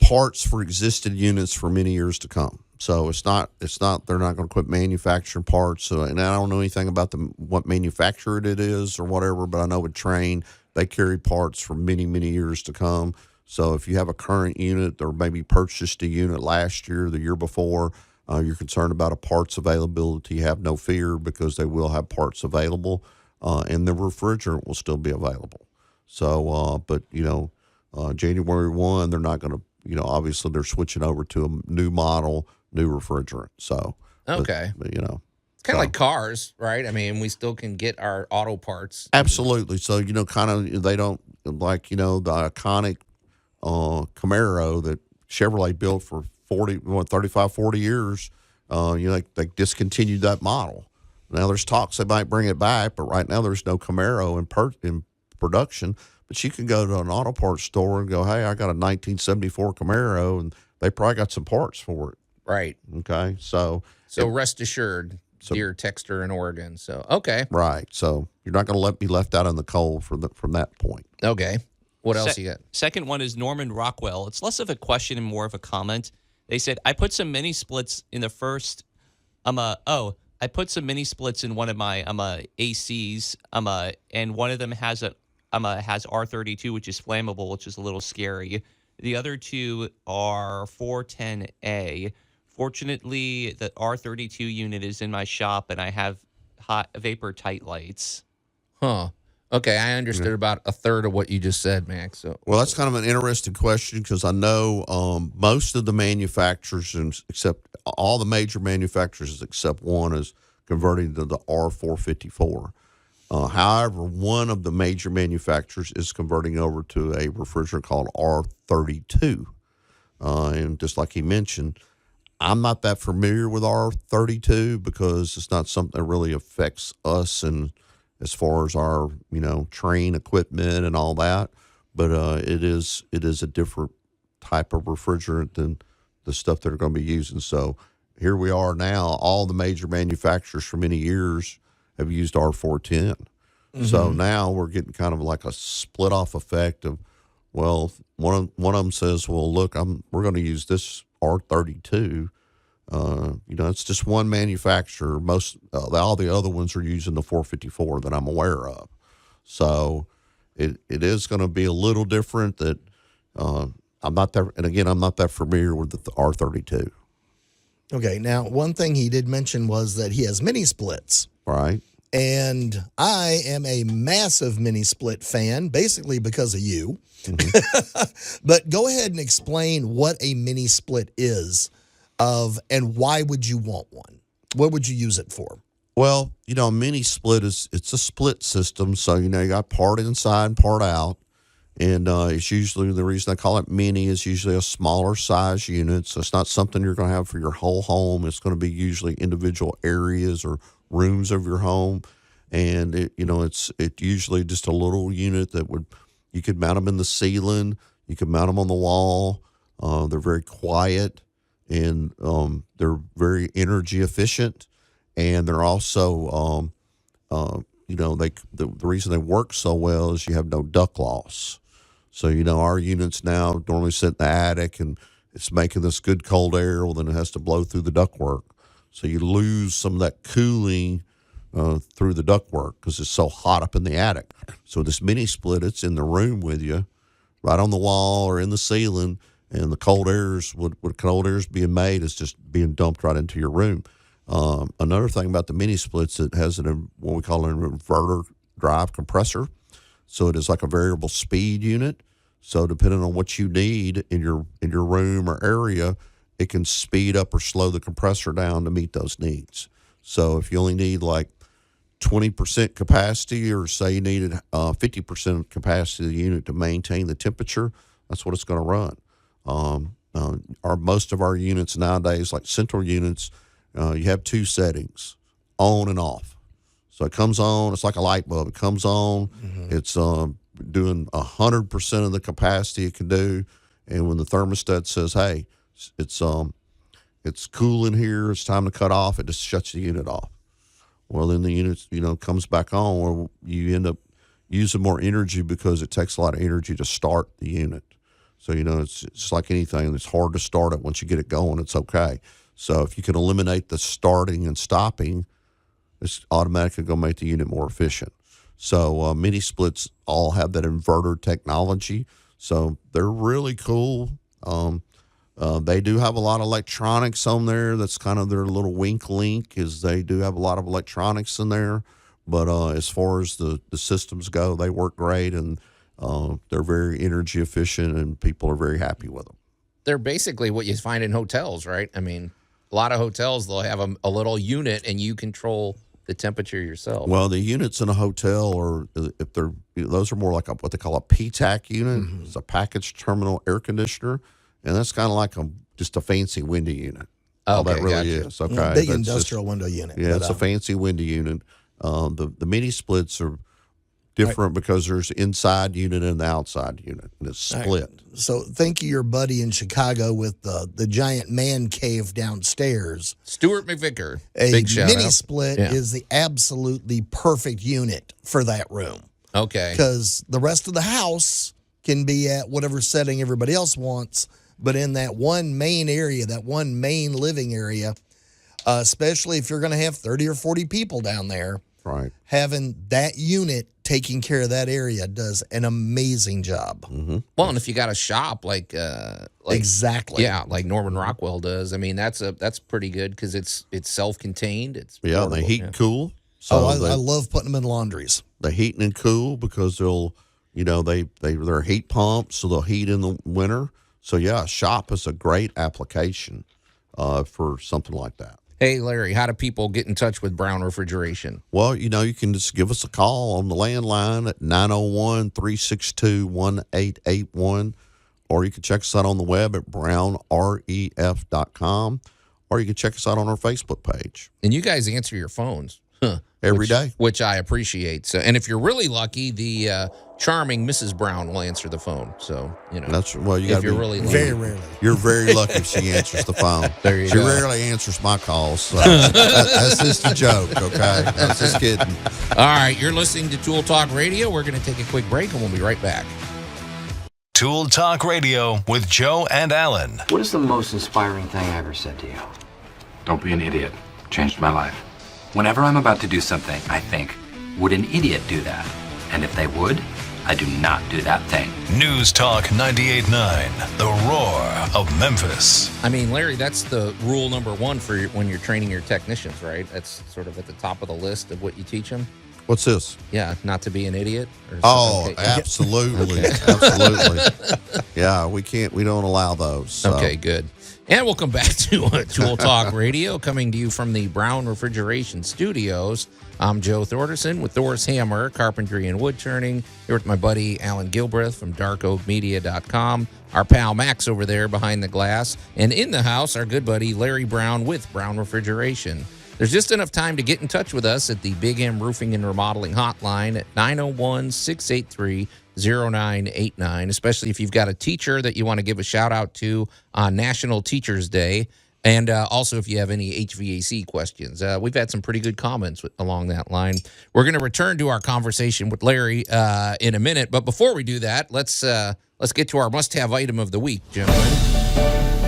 parts for existing units for many years to come. So it's not. They're not going to quit manufacturing parts. And I don't know anything about what manufacturer it is or whatever. But I know with Trane, they carry parts for many, many years to come. So if you have a current unit or maybe purchased a unit last year, the year before, you're concerned about a parts availability, have no fear because they will have parts available, and the refrigerant will still be available. So, but January 1, they're not going to, obviously they're switching over to a new model, new refrigerant. So, okay. but it's kind of like cars, right? I mean, we still can get our auto parts. Absolutely. So, kind of, they don't like, the iconic Camaro that Chevrolet built for 35, 40 years. They discontinued that model. Now there's talks they might bring it back, but right now there's no Camaro in production. But you can go to an auto parts store and go, hey, I got a 1974 Camaro, and they probably got some parts for it. Right. Okay. So rest assured, dear texter in Oregon. So, okay. Right. So you're not going to be left out in the cold from that point. Okay. What else you got? Second one is Norman Rockwell. It's less of a question and more of a comment. They said, I put some mini splits in the first, I put some mini splits in one of my ACs, and one of them has R32, which is flammable, which is a little scary. The other two are 410A. Fortunately, the R32 unit is in my shop, and I have hot vapor tight lights. Huh. Okay, I understood about a third of what you just said, Max. So, well, that's kind of an interesting question because I know most of the manufacturers, except all the major manufacturers except one, is converting to the R454. However, one of the major manufacturers is converting over to a refrigerant called R32. And just like he mentioned, I'm not that familiar with R32 because it's not something that really affects us and as far as our, Trane equipment and all that. But it is a different type of refrigerant than the stuff they're going to be using. So here we are now. All the major manufacturers for many years have used R410. Mm-hmm. So now we're getting kind of like a split off effect of, well, one of them says, well, look, we're going to use this R32. It's just one manufacturer. All the other ones are using the 454 that I'm aware of. So it is going to be a little different. That I'm not that familiar with the R32. Okay, now one thing he did mention was that he has mini splits. Right. And I am a massive mini split fan, basically because of you. Mm-hmm. But go ahead and explain what a mini split is. And why would you want one? What would you use it for? Well, a mini split it's a split system. So, you got part inside and part out. And it's usually, the reason I call it mini is usually a smaller size unit. So it's not something you're going to have for your whole home. It's going to be usually individual areas or rooms of your home. And it's usually just a little unit that you could mount them in the ceiling. You could mount them on the wall. They're very quiet. And they're very energy efficient, and they're also, the reason they work so well is you have no duct loss. So, our units now normally sit in the attic, and it's making this good cold air. Well, then it has to blow through the ductwork. So you lose some of that cooling through the ductwork because it's so hot up in the attic. So this mini split, it's in the room with you, right on the wall or in the ceiling. And the cold airs, what cold air is being made is just being dumped right into your room. Another thing about the mini splits, it has what we call an inverter drive compressor. So it is like a variable speed unit. So depending on what you need in your room or area, it can speed up or slow the compressor down to meet those needs. So if you only need like 20% capacity, or say you needed 50% capacity of the unit to maintain the temperature, that's what it's going to run. Most of our units nowadays, like central units, you have two settings, on and off. So it comes on, it's like a light bulb. It comes on, it's doing 100% of the capacity it can do. And when the thermostat says, hey, it's cool in here, it's time to cut off, it just shuts the unit off. Well, then the unit, comes back on, or you end up using more energy because it takes a lot of energy to start the unit. So, it's like anything. It's hard to start it. Once you get it going, it's okay. So if you can eliminate the starting and stopping, it's automatically going to make the unit more efficient. So mini splits all have that inverter technology. So they're really cool. They do have a lot of electronics on there. That's kind of their little wink link, is they do have a lot of electronics in there. But as far as the systems go, they work great, and they're very energy efficient, and people are very happy with them. They're basically what you find in hotels, right? I mean, a lot of hotels, they'll have a little unit, and you control the temperature yourself. Well, the units in a hotel, or if those are more like what they call a PTAC unit. It's a package terminal air conditioner, and that's kind of like just a fancy window unit. All that really is. Okay, big industrial window unit. Yeah, it's a fancy window unit. The mini splits are different because there's inside unit and the outside unit, and it's split. Right. So think of your buddy in Chicago with the giant man cave downstairs. Stuart McVicker. A Big shout mini out. split is the absolutely perfect unit for that room. Okay. Because the rest of the house can be at whatever setting everybody else wants, but in that one main area, that one main living area, especially if you're going to have 30 or 40 people down there, right? Having that unit taking care of that area does an amazing job. Mm-hmm. Well, and if you got a shop like exactly, yeah, like Norman Rockwell does, I mean that's pretty good because it's self-contained. It's portable, they heat and cool. So I love putting them in laundries. They heat and cool because they're heat pumps, so they'll heat in the winter. So yeah, a shop is a great application for something like that. Hey, Larry, how do people get in touch with Brown Refrigeration? Well, you can just give us a call on the landline at 901-362-1881, or you can check us out on the web at brownref.com, or you can check us out on our Facebook page. And you guys answer your phones. Every day. Which I appreciate. So, and if you're really lucky, the charming Mrs. Brown will answer the phone. So, That's well. You got to be really lucky. Very rarely. You're very lucky if she answers the phone. There you she go. rarely answers my calls. So that's just a joke, okay? That's just kidding. All right, you're listening to Tool Talk Radio. We're going to take a quick break, and we'll be right back. Tool Talk Radio with Joe and Allan. What is the most inspiring thing I ever said to you? Don't be an idiot. Changed my life. Whenever I'm about to do something, I think, would an idiot do that? And if they would, I do not do that thing. News Talk 98.9, the roar of Memphis. I mean, Larry, that's the rule number one for when you're training your technicians, right? That's sort of at the top of the list of what you teach them. What's this? Yeah, not to be an idiot. Absolutely. Absolutely. Yeah, we don't allow those. So. Okay, good. And we'll come back to Tool Talk Radio, coming to you from the Brown Refrigeration Studios. I'm Joe Thorderson with Thor's Hammer, Carpentry and Wood Turning. Here with my buddy Alan Gilbreth from darkoakmedia.com. Our pal Max over there behind the glass. And in the house, our good buddy Larry Brown with Brown Refrigeration. There's just enough time to get in touch with us at the Big M Roofing and Remodeling Hotline at 901-683-0989, especially if you've got a teacher that you want to give a shout out to on National Teachers Day. And also if you have any HVAC questions. We've had some pretty good comments along that line. We're going to return to our conversation with Larry in a minute. But before we do that, let's get to our must-have item of the week, gentlemen.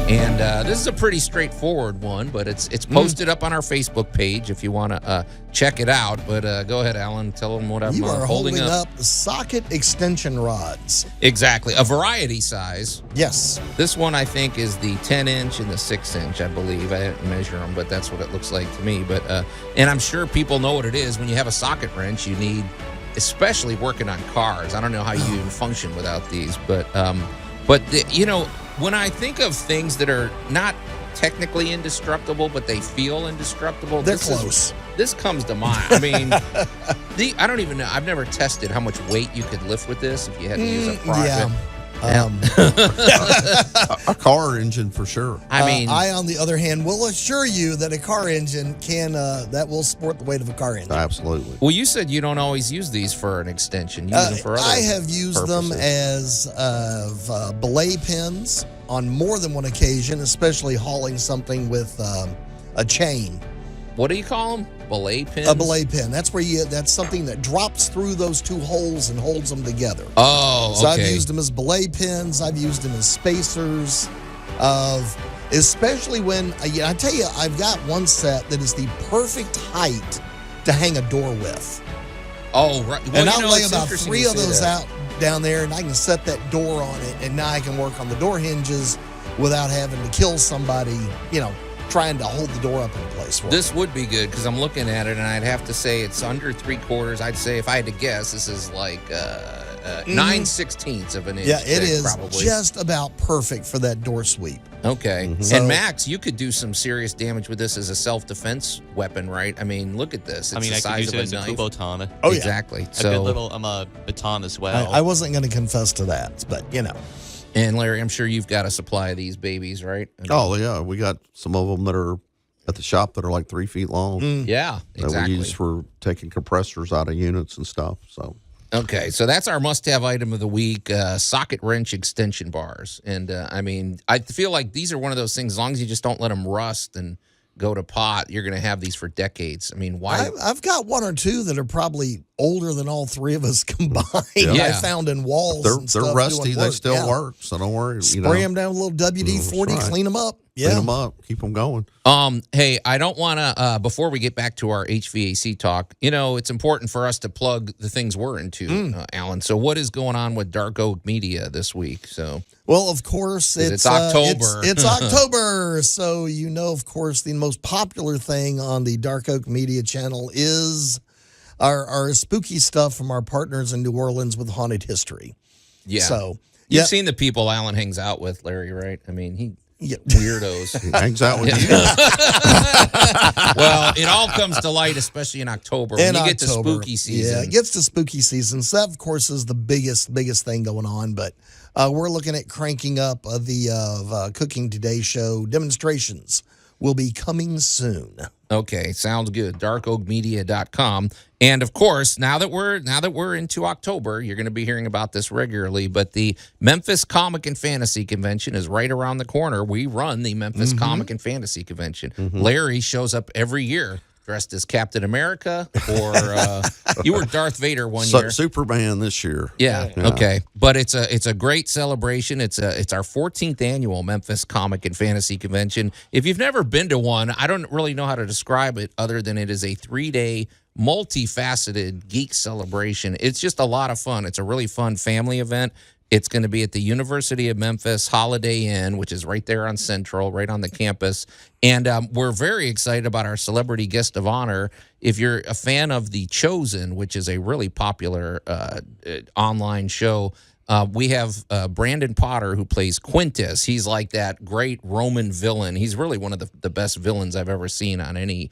And this is a pretty straightforward one, but it's posted up on our Facebook page if you want to check it out. But go ahead, Alan. Tell them what I'm You are holding up. Socket extension rods. Exactly. A variety size. Yes. This one, I think, is the 10-inch and the 6-inch, I believe. I didn't measure them, but that's what it looks like to me. But and I'm sure people know what it is. When you have a socket wrench, you need, especially working on cars. I don't know how you even function without these, but when I think of things that are not technically indestructible, but they feel indestructible, they're close. This comes to mind. I mean, I don't even know. I've never tested how much weight you could lift with this if you had to use a private. A car engine for sure. I mean, I, on the other hand, will assure you that a car engine that will support the weight of a car engine. Absolutely. Well, you said you don't always use these for an extension. You use them for other I have used purposes. them as belay pins on more than one occasion, especially hauling something with a chain. What do you call them? Belay pins? A belay pin. That's where that's something that drops through those two holes and holds them together. Oh, okay. So I've used them as belay pins. I've used them as spacers. especially when, I tell you, I've got one set that is the perfect height to hang a door with. Oh, right. Well, And I'll lay it's about interesting 3 you of say those that. out down there, and I can set that door on it, and now I can work on the door hinges without having to kill somebody, trying to hold the door up in place for This me. would be good because I'm looking at it, and I'd have to say it's under 3/4. I'd say if I had to guess, this is like 9/16 of an inch. Yeah, it thick, is probably. just about perfect for that door sweep. Okay. So- And Max, you could do some serious damage with this as a self-defense weapon, right? I mean, look at this. It's I mean, the I could size use of it a as a knife. Kubotan. Oh, yeah. Exactly. A So, good little baton as well. I wasn't going to confess to that, but and Larry, I'm sure you've got a supply of these babies, right? I mean, Oh yeah, we got some of them that are at the shop that are like 3 feet long. yeah, That exactly. we use for taking compressors out of units and stuff. So Okay, so that's our must-have item of the week: socket wrench extension bars. And I mean, I feel like these are one of those things. As long as you just don't let them rust and go to pot, you're going to have these for decades. I mean, why? I've got 1 or 2 that are probably older than all 3 of us combined. Yeah. I found in walls and stuff. they're rusty. doing They work. still Yeah. work. So don't worry. Spray them down with a little WD-40, That's right. clean them up. Yeah. Clean them up. Keep them going. Hey, I don't want to, before we get back to our HVAC talk, it's important for us to plug the things we're into, Alan. So what is going on with Dark Oak Media this week? So, Well, of course, It's October. It's October. So, of course, the most popular thing on the Dark Oak Media channel is our spooky stuff from our partners in New Orleans with Haunted History. yeah. So, You've seen the people Alan hangs out with, Larry, right? I mean, yeah. weirdos. He hangs out with you. Well, it all comes to light, especially in October. When you get to spooky season. Yeah, it gets to spooky season. So that, of course, is the biggest thing going on. But we're looking at cranking up the Cooking Today show demonstrations. Will be coming soon. Okay, sounds good. darkoakmedia.com. And of course, now that we're into October, you're going to be hearing about this regularly, but the Memphis Comic and Fantasy Convention is right around the corner. We run the Memphis Comic and Fantasy Convention. Larry shows up every year dressed as Captain America, or you were Darth Vader one year. Superman this year. Yeah. Okay. But it's a great celebration. It's our 14th annual Memphis Comic and Fantasy Convention. If you've never been to one, I don't really know how to describe it other than it is a 3-day multifaceted geek celebration. It's just a lot of fun. It's a really fun family event. It's going to be at the University of Memphis Holiday Inn, which is right there on Central, right on the campus. And we're very excited about our celebrity guest of honor. If you're a fan of The Chosen, which is a really popular online show, we have Brandon Potter, who plays Quintus. He's like that great Roman villain. He's really one of the best villains I've ever seen on any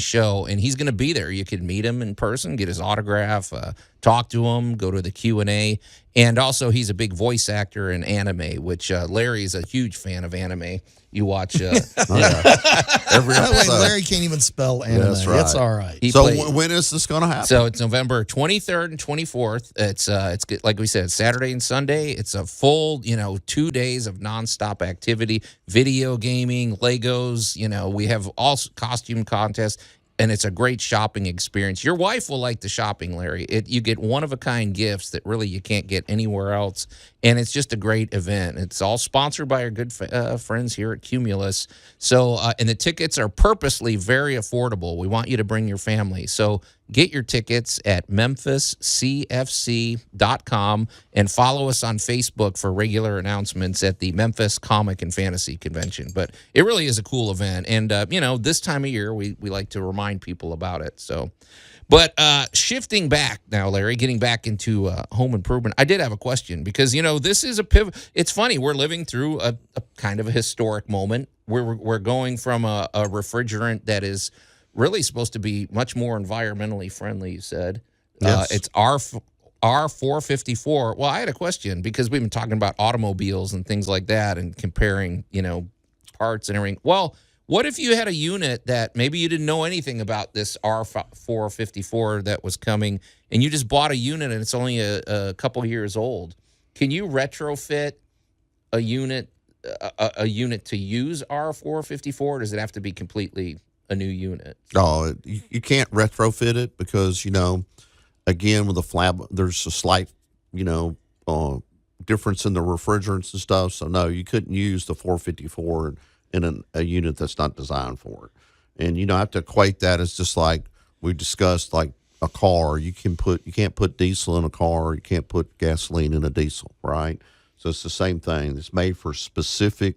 show, and he's going to be there. You can meet him in person, get his autograph, talk to him, go to the Q&A, and also he's a big voice actor in anime, which Larry is a huge fan of anime. You watch Every That way, episode. Larry can't even spell anime. That's right. It's all right. He So played- when is this going to happen? So it's November 23rd and 24th. It's good. Like we said, Saturday and Sunday. It's a full, 2 days of nonstop activity, video gaming, Legos. We have all costume contests, and it's a great shopping experience. Your wife will like the shopping, Larry. You get one-of-a-kind gifts that really you can't get anywhere else, and it's just a great event. It's all sponsored by our good friends here at Cumulus. So, and the tickets are purposely very affordable. We want you to bring your family. So get your tickets at memphiscfc.com and follow us on Facebook for regular announcements at the Memphis Comic and Fantasy Convention. But it really is a cool event. And, this time of year, we like to remind people about it. So, but shifting back now, Larry, getting back into home improvement, I did have a question because, this is a pivot. It's funny. We're living through a kind of a historic moment. We're going from a refrigerant that is really supposed to be much more environmentally friendly, you said. Yes. It's R454. Well, I had a question because we've been talking about automobiles and things like that and comparing, parts and everything. Well, what if you had a unit that maybe you didn't know anything about this R454 that was coming, and you just bought a unit and it's only a couple years old? Can you retrofit a unit to use R454, or does it have to be completely a new unit? Oh, you can't retrofit it because, again, with the flab, there's a slight, difference in the refrigerants and stuff. So, no, you couldn't use the 454 in a unit that's not designed for it. And, I have to equate that as just like we discussed, like a car. You can't put diesel in a car. You can't put gasoline in a diesel, right? So it's the same thing. It's made for specific,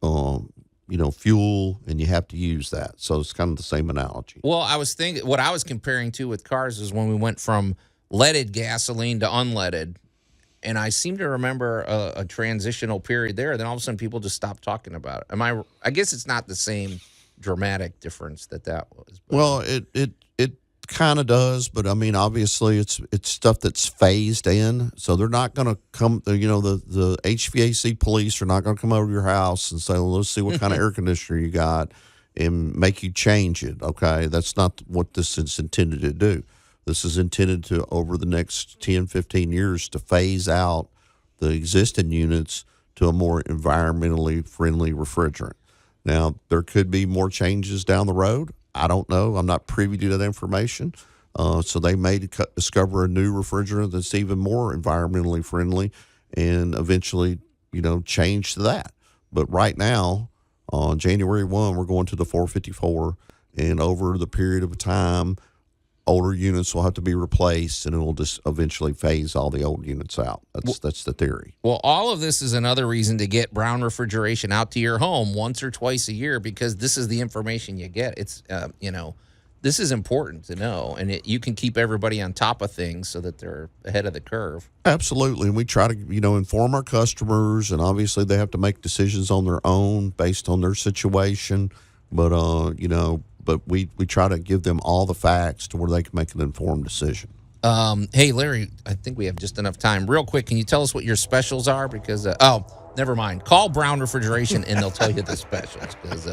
fuel, and you have to use that. So it's kind of the same analogy. Well, I was thinking what I was comparing to with cars is when we went from leaded gasoline to unleaded. And I seem to remember a transitional period there. Then all of a sudden, people just stopped talking about it. I guess it's not the same dramatic difference that was. But. Well, it kind of does, but I mean, obviously, it's stuff that's phased in. So they're not going to come. The HVAC police are not going to come over to your house and say, "Well, let's see what kind of air conditioner you got," and make you change it. Okay, that's not what this is intended to do. This is intended to, over the next 10, 15 years, to phase out the existing units to a more environmentally friendly refrigerant. Now, there could be more changes down the road. I don't know. I'm not privy to that information. So they may discover a new refrigerant that's even more environmentally friendly and eventually, change to that. But right now, on January 1, we're going to the 454, and over the period of time, older units will have to be replaced, and it will just eventually phase all the old units out. That's the theory. Well, all of this is another reason to get Brown Refrigeration out to your home once or twice a year, because this is the information you get. It's, this is important to know, and you can keep everybody on top of things so that they're ahead of the curve. Absolutely, and we try to, inform our customers, and obviously they have to make decisions on their own based on their situation, but, but we try to give them all the facts to where they can make an informed decision. Hey, Larry, I think we have just enough time. Real quick, can you tell us what your specials are? Because, never mind. Call Brown Refrigeration, and they'll tell you the specials. Because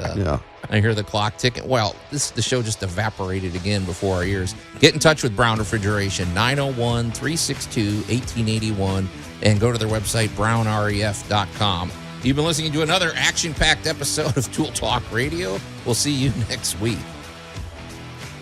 I hear the clock ticking. Well, the show just evaporated again before our ears. Get in touch with Brown Refrigeration, 901-362-1881, and go to their website, brownref.com. You've been listening to another action-packed episode of Tool Talk Radio. We'll see you next week.